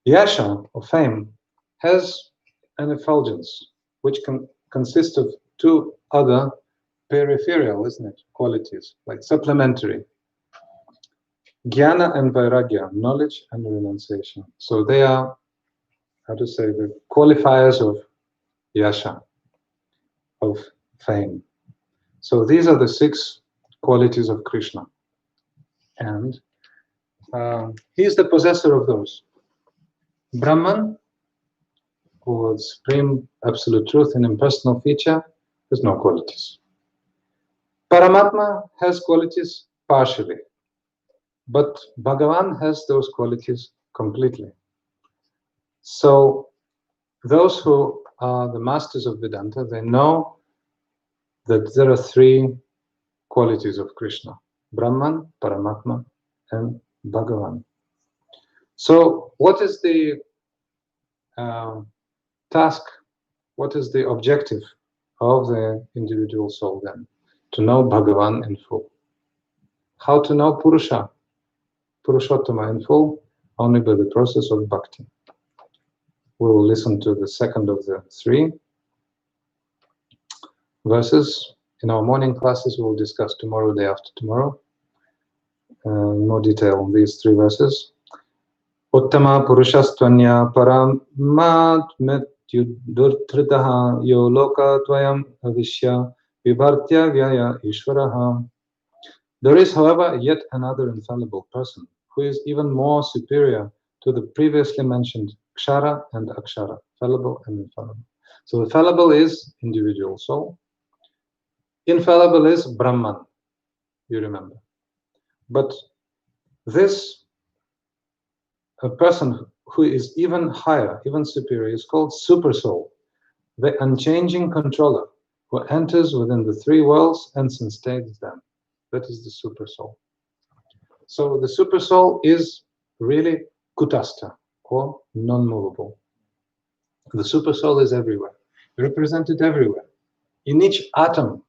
Yasha, or fame, has an effulgence, which can consist of 2 other peripheral, isn't it, qualities, like supplementary. Jnana and Vairagya, knowledge and renunciation. So they are, how to say, the qualifiers of Yasha, of fame. So these are the 6 qualities of Krishna. And he is the possessor of those. Brahman, or supreme absolute truth in impersonal feature, has no qualities. Paramatma has qualities partially, but Bhagavan has those qualities completely. So those who are the masters of Vedanta, they know that there are 3 qualities of Krishna: Brahman, Paramatma, and Bhagavan. So what is the task, what is the objective of the individual soul then? To know Bhagavan in full. How to know Purusha, Purushottama in full? Only by the process of bhakti. We will listen to the second of the 3 verses. In our morning classes, we will discuss tomorrow, day after tomorrow, more detail on these 3 verses. Uttama purushastvanya paramatmetyudurtritaha yo loka tvayam avishya vibhartya vyaya ishvaraha. There is, however, yet another infallible person who is even more superior to the previously mentioned Kshara and Akshara, fallible and infallible. So the fallible is individual soul. Infallible is Brahman, you remember. But this a person who is even higher, even superior, is called super soul, the unchanging controller who enters within the 3 worlds and sustains them. That is the super soul. So the super soul is really kutastha, or non-movable. The super soul is everywhere, represented everywhere. In each atom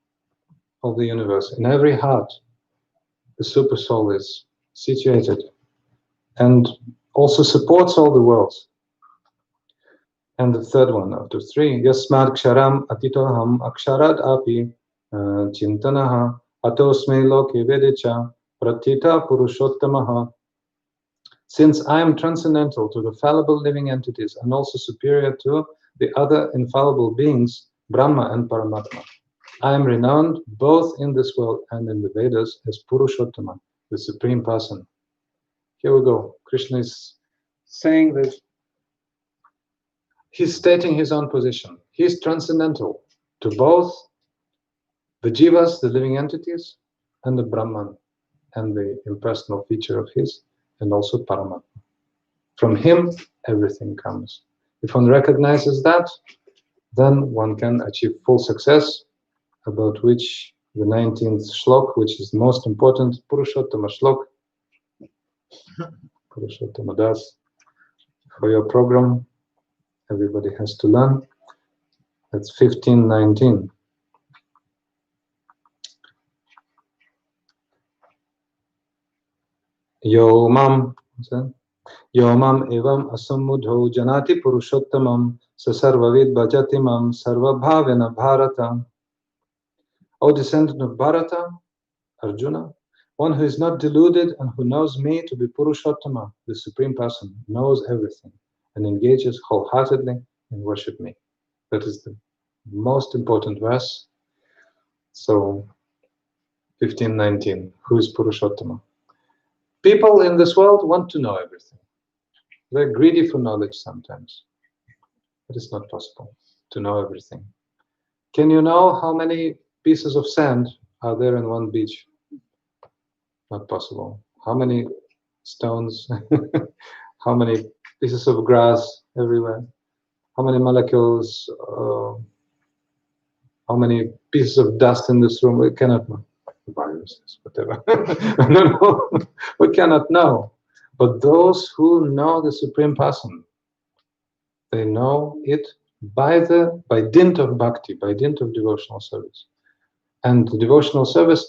of the universe, in every heart, the super soul is situated and also supports all the worlds. And the third one out of 3, Yasmad Ksharam Atitoham Aksharad Api Chintanaha Atosme Loke Vedecha Pratita Purushottamaha. Since I am transcendental to the fallible living entities and also superior to the other infallible beings, Brahma and Paramatma, I am renowned both in this world and in the Vedas as Purushottama, the Supreme Person. Here we go. Krishna is saying that he's stating his own position. He's transcendental to both the jivas, the living entities, and the Brahman, and the impersonal feature of his, and also Paramatma. From him, everything comes. If one recognizes that, then one can achieve full success, about which the 19th shlok, which is the most important, Purushottama shlok, Purushottama Das, for your program, everybody has to learn. That's 15:19. Yo mam evam asamudho janati purushottamam sasarvavid bhajati mam sarvabhavena bharata. O descendant of Bharata, Arjuna, One who is not deluded and who knows me to be Purushottama, the Supreme Person, knows everything and engages wholeheartedly in worship me. That is the most important verse. So, 15:19, who is Purushottama? People in this world want to know everything. They're greedy for knowledge sometimes. But it's not possible to know everything. Can you know how many pieces of sand are there in one beach? Not possible. How many stones? How many pieces of grass everywhere? How many molecules? How many pieces of dust in this room? We cannot know. Viruses, whatever. No, we cannot know. But those who know the Supreme Person, they know it by dint of bhakti, by dint of devotional service. And the devotional service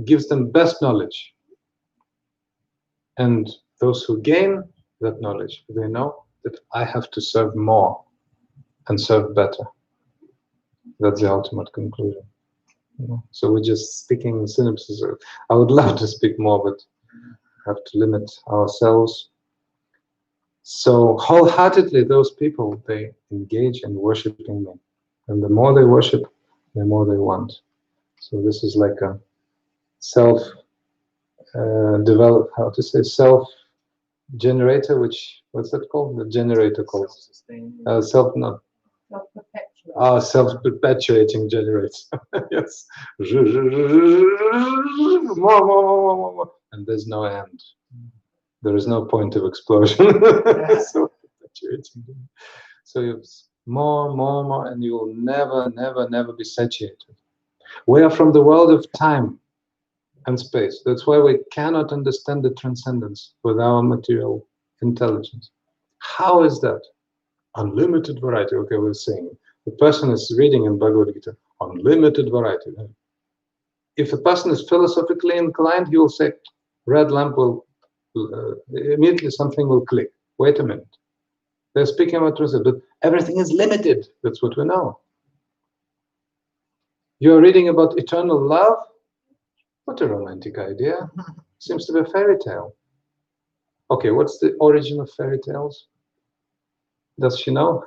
gives them best knowledge. And those who gain that knowledge, they know that I have to serve more and serve better. That's the ultimate conclusion. So we're just speaking in synopsis. I would love to speak more, but have to limit ourselves. So wholeheartedly, those people, they engage in worshiping me. And the more they worship, the more they want. So this is like a self-generator, what's that called? The generator called? Self-perpetuating generator. Yes. More. And there's no end. There is no point of explosion. So you more, and you will never be satiated. We are from the world of time and space. That's why we cannot understand the transcendence with our material intelligence. How is that? Unlimited variety. Okay, we're saying the person is reading in Bhagavad-gita, unlimited variety. If a person is philosophically inclined, he will say, red lamp will, immediately something will click. Wait a minute. They're speaking about truth, but everything is limited. That's what we know. You're reading about eternal love? What a romantic idea. Seems to be a fairy tale. Okay, what's the origin of fairy tales? Does she know?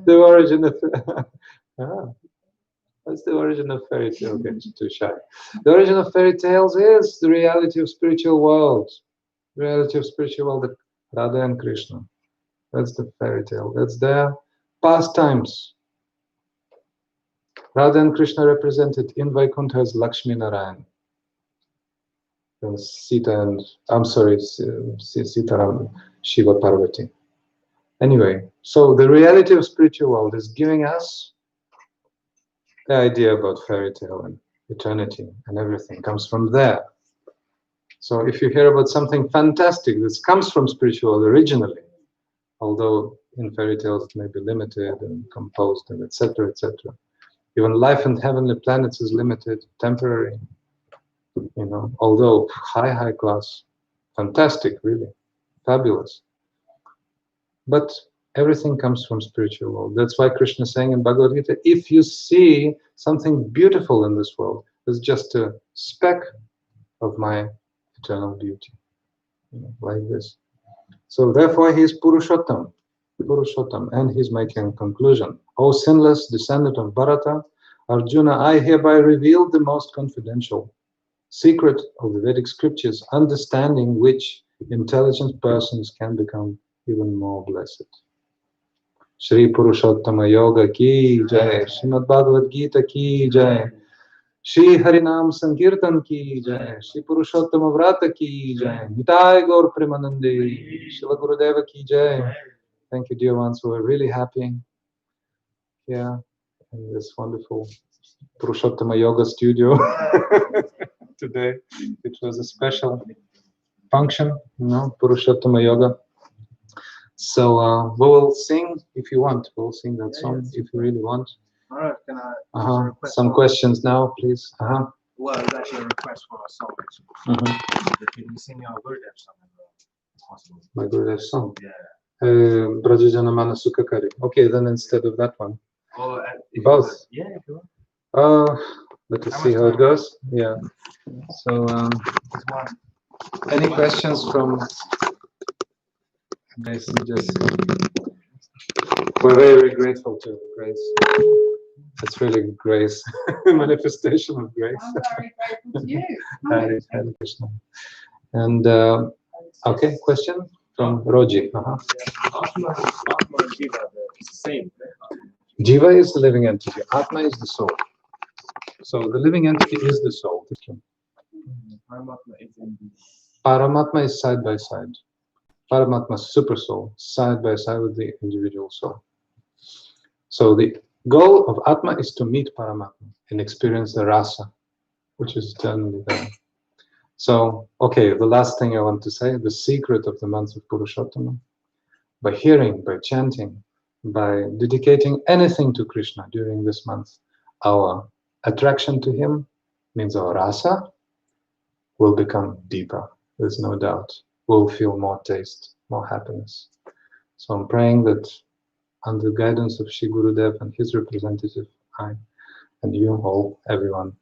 The origin of... What's the origin of fairy tale? Okay, she's too shy. The origin of fairy tales is the reality of spiritual world. The reality of spiritual world, Radha and Krishna. That's the fairy tale. That's their pastimes. Radha and Krishna represented in Vaikuntha as Lakshmi Narayan. And Sita and, Sitaram, Shiva Parvati. Anyway, so the reality of spiritual world is giving us the idea about fairy tale and eternity and everything comes from there. So if you hear about something fantastic that comes from spiritual world originally, although in fairy tales it may be limited and composed and etc., etc. Even life in heavenly planets is limited, temporary, although high class, fantastic, really, fabulous. But everything comes from spiritual world. That's why Krishna is saying in Bhagavad-gita, if you see something beautiful in this world, it's just a speck of my eternal beauty, like this. So therefore he is Purushottam, and he's making a conclusion. O sinless descendant of Bharata, Arjuna, I hereby reveal the most confidential secret of the Vedic scriptures, understanding which intelligent persons can become even more blessed. Shri Purusottama-yoga ki jai, Srimad Bhagavad-gita ki jai, Shri Harinam Sankirtan ki jai, Shri Purushottama Vrata ki jai, Nitai Gaur Premanande, Shila Gurudeva ki jai. Thank you, dear ones, who are really happy here in this wonderful Purusottama-yoga studio today. It was a special function, Purusottama-yoga. So we will sing if you want. We'll sing that song if you really want. All right, can I request some questions now, please? Well, it's actually a request for a song. Can you sing your Gurudev song? Possible. My Gurudev song? Yeah. Brajajana Manasukakari. Okay, then instead of that one. Or both. Yeah, if you want. but to see how it goes. Yeah. So, any questions from? Basically, just we're very, very grateful to Grace. It's really grace, manifestation of grace. I'm very grateful to you. Hare Krishna. And okay, question from Roji. Atma and Jiva, it's the same. Jiva is the living entity. Atma is the soul. So the living entity is the soul. Paramatma is side by side. Paramatma, super soul, side by side with the individual soul. So the goal of Atma is to meet Paramatma and experience the rasa, which is eternally there. So, okay, the last thing I want to say, the secret of the month of Purushottama, by hearing, by chanting, by dedicating anything to Krishna during this month, our attraction to him means our rasa will become deeper. There's no doubt. We'll feel more taste, more happiness. So I'm praying that under the guidance of Shri Gurudev and his representative, I and you all, everyone,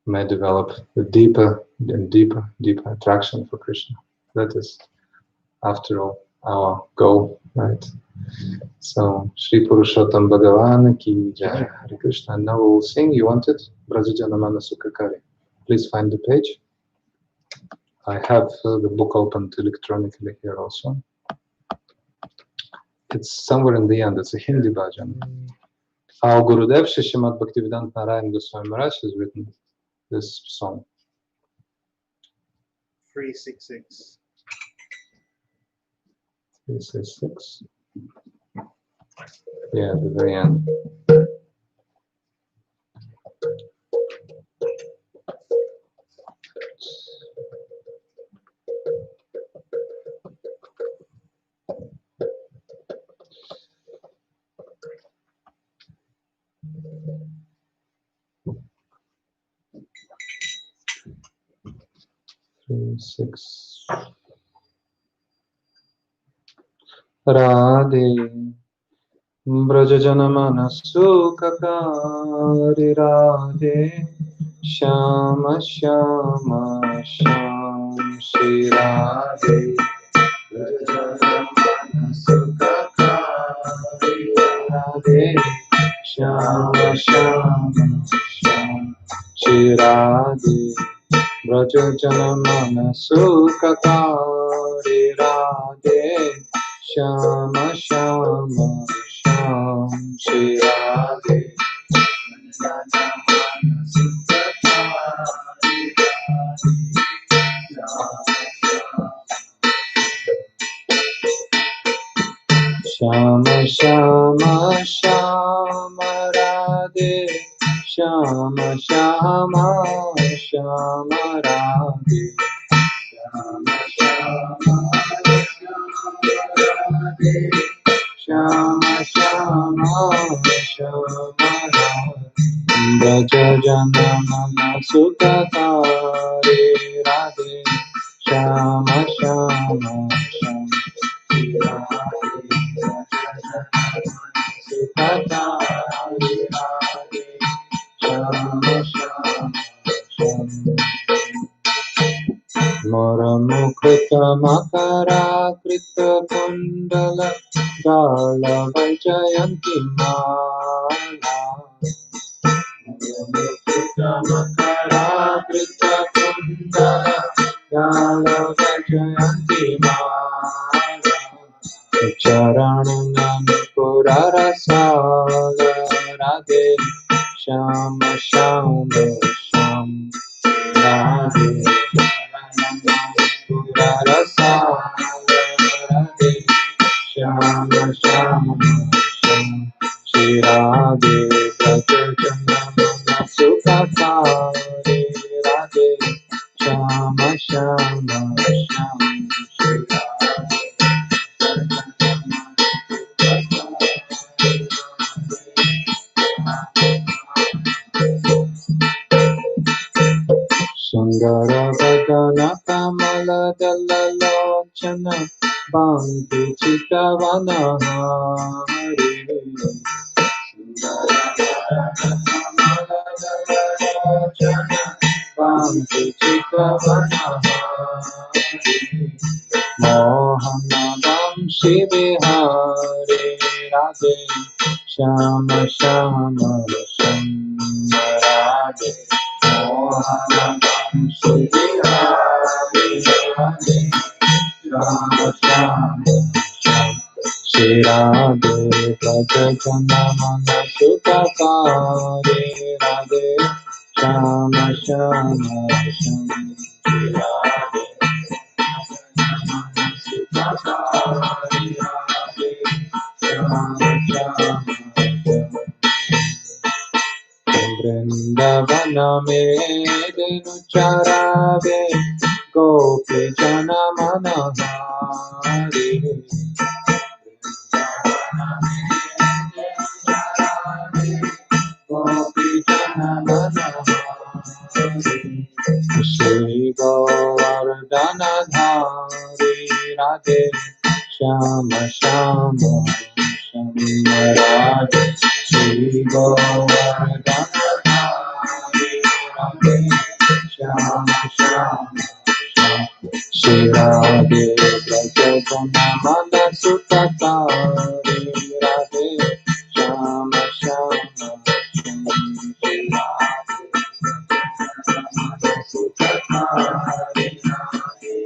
may develop a deeper and deeper attraction for Krishna. That is, after all, our goal, right? So, Shri Purusottama Bhagavan ki jai, Hare Krishna. And now we will sing. You want it? Brajajana Manasukakari. Please find the page. I have the book opened electronically here also. It's somewhere in the end. It's a Hindi bhajan. Our Gurudev, Shishimad Bhaktivedanta Narayan Goswami Maharaj, has written this song. 366. 366. Yeah, at the very end. Six. Radhe Brajajana Manasukakari Radhe Shama Shama Sham Shri Radhe Brajajana Manasukakari Radhe Shama Shama Sham Shri Radhe Brajajana Manasukakari Radhe Shama Shama Sham Shri Radhe Shama Shama Shama Radhe Shama Shama Shama Radhe Shama Shama Radhe Shama Shama Shama Brajajana Manasukakari Radhe Shama Shama Shama Moramukrita Makara Krita Kundala Gala Vajayanti Mala Moramukrita Makara Krita Kundala Gala Vajayanti Mala Charanam Purarasala Radhe Shama Shama Sham Radhe Purarasala Radhe Shama Shama Sham Shri Radhe Brajajana Manasukakari Radhe Shama Shama Sham Shri Radhe Sundara Vadana Kamala Dalalochana Bhanti Chittavana Hari Sundara Vadana Kamala शांति चित्तवनहारी मोहनदं शिविहारी राधे श्याम श्याम राधे मोहनदं शिविहारी राधे श्याम श्याम श्री राधे व्रज जन मन सुखकारी राधे श्याम श्याम श्री राधे सुखकारी राधे श्याम श्याम वृंदावन में दिन चरावे गोपी जन मनहारी श्री गोवर्धन धारी राधे श्याम श्याम श्याम राधे श्री गोवर्धन धारी राधे श्याम श्याम श्री राधे व्रज जन मन सुखकारी राधे श्याम श्याम श्री राधे सुखकारी राधे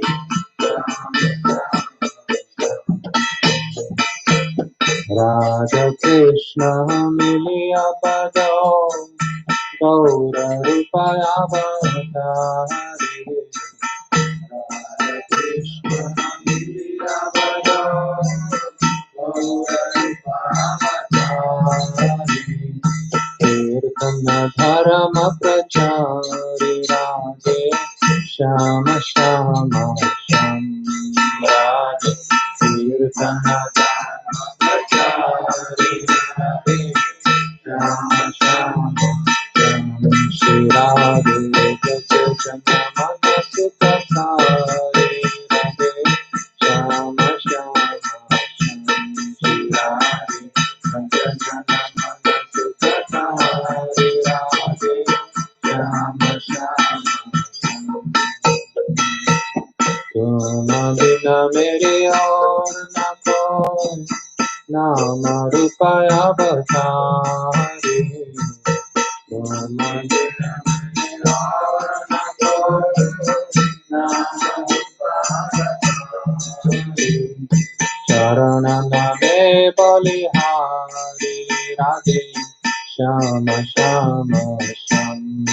राधा कृष्ण मिलिया बदो गौर रूपया बदारी कृष्ण मिलिया बदो गौर रूपया बदारी कीर्तन धर्म प्रचारी राधे श्याम श्याम श्याम राधे कीर्तन धर्म प्रचारी राधे श्याम श्याम श्याम श्री राधे व्रज जन मन सुखकारी राधे श्याम श्याम श्याम श्री राधे व्रज जन मन सुखकारी राधे श्याम श्याम तुम बिना मेरे और न कोई नाम रूपया बधारी तुम बिना मेरे और न कोई नाम रूपया बधारी चरण नमे बलिहारी राधे श्याम श्याम श्याम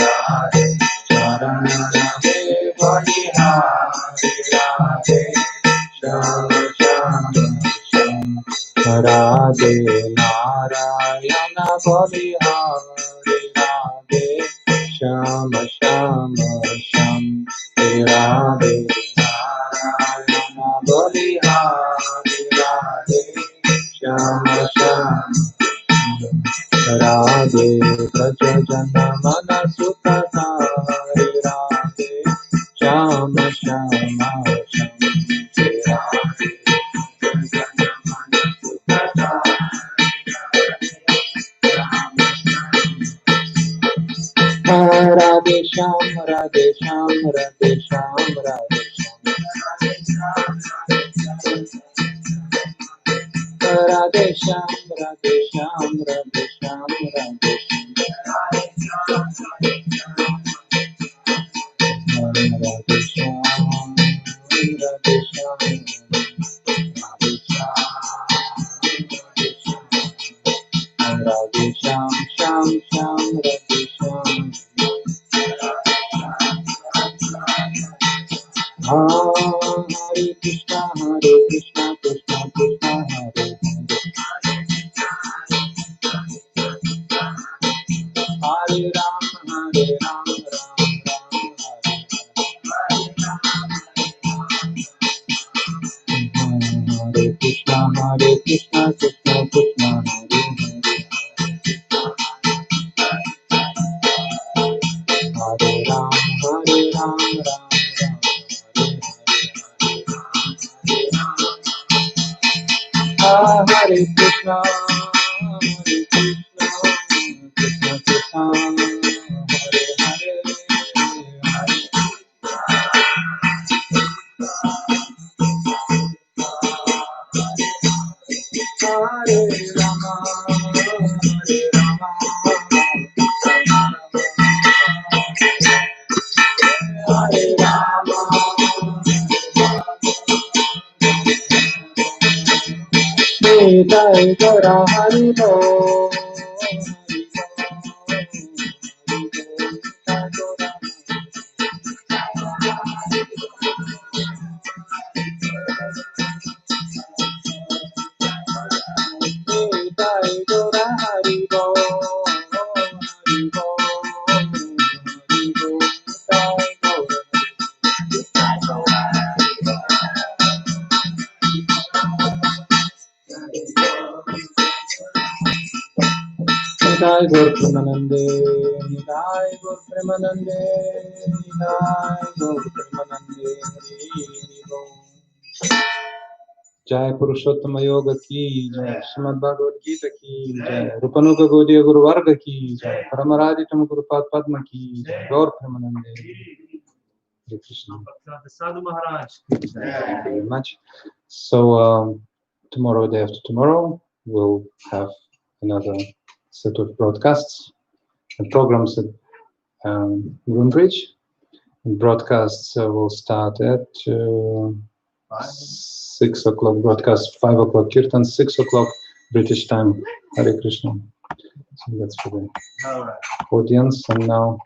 राधे चरण नमे बलिहारी राधे श्याम श्याम श्याम राधे नारायण बलिहारी राधे श्याम श्याम श्याम राधे नारायण बलिहारी राधे श्याम श्याम राधे व्रज जन मन सुखकारी राधे श्याम श्याम श्याम राधे जन मन सुखकारी राधे श्याम राधे श्याम राधे श्याम राधे राधे श्याम राधे श्याम राधे श्याम राधे राधे श्याम राधे श्याम राधे श्याम श्याम श्याम राधे श्याम हरे कृष्णा कृष्णा कृष्णा हरे हरे राम राम हरे कृष्णा कृष्णा कृष्णा हरे हरे राम राम हरे Krishna Krishna Krishna Hare Hare Nitai Gora Haribo. Nitai Gaur Premanande, Nitai Gaur Premanande, Nitai Gaur Premanande, Jai Purusottama-yoga ki jai, Srimad Bhagavad-gita ki jai, Rupanuga Gaudiya Guru Varga ki jai, Paramaraditam Guru Padma ki jai, Gaur Premanande. Hare Krishna. Sadhu Maharaj. Thank you very much. So tomorrow, day after tomorrow, we'll have another set of broadcasts and programs at Groombridge. And broadcasts will start at 6 o'clock broadcast, 5 o'clock Kirtan, 6 o'clock British time. Hare Krishna. So that's for the audience. And now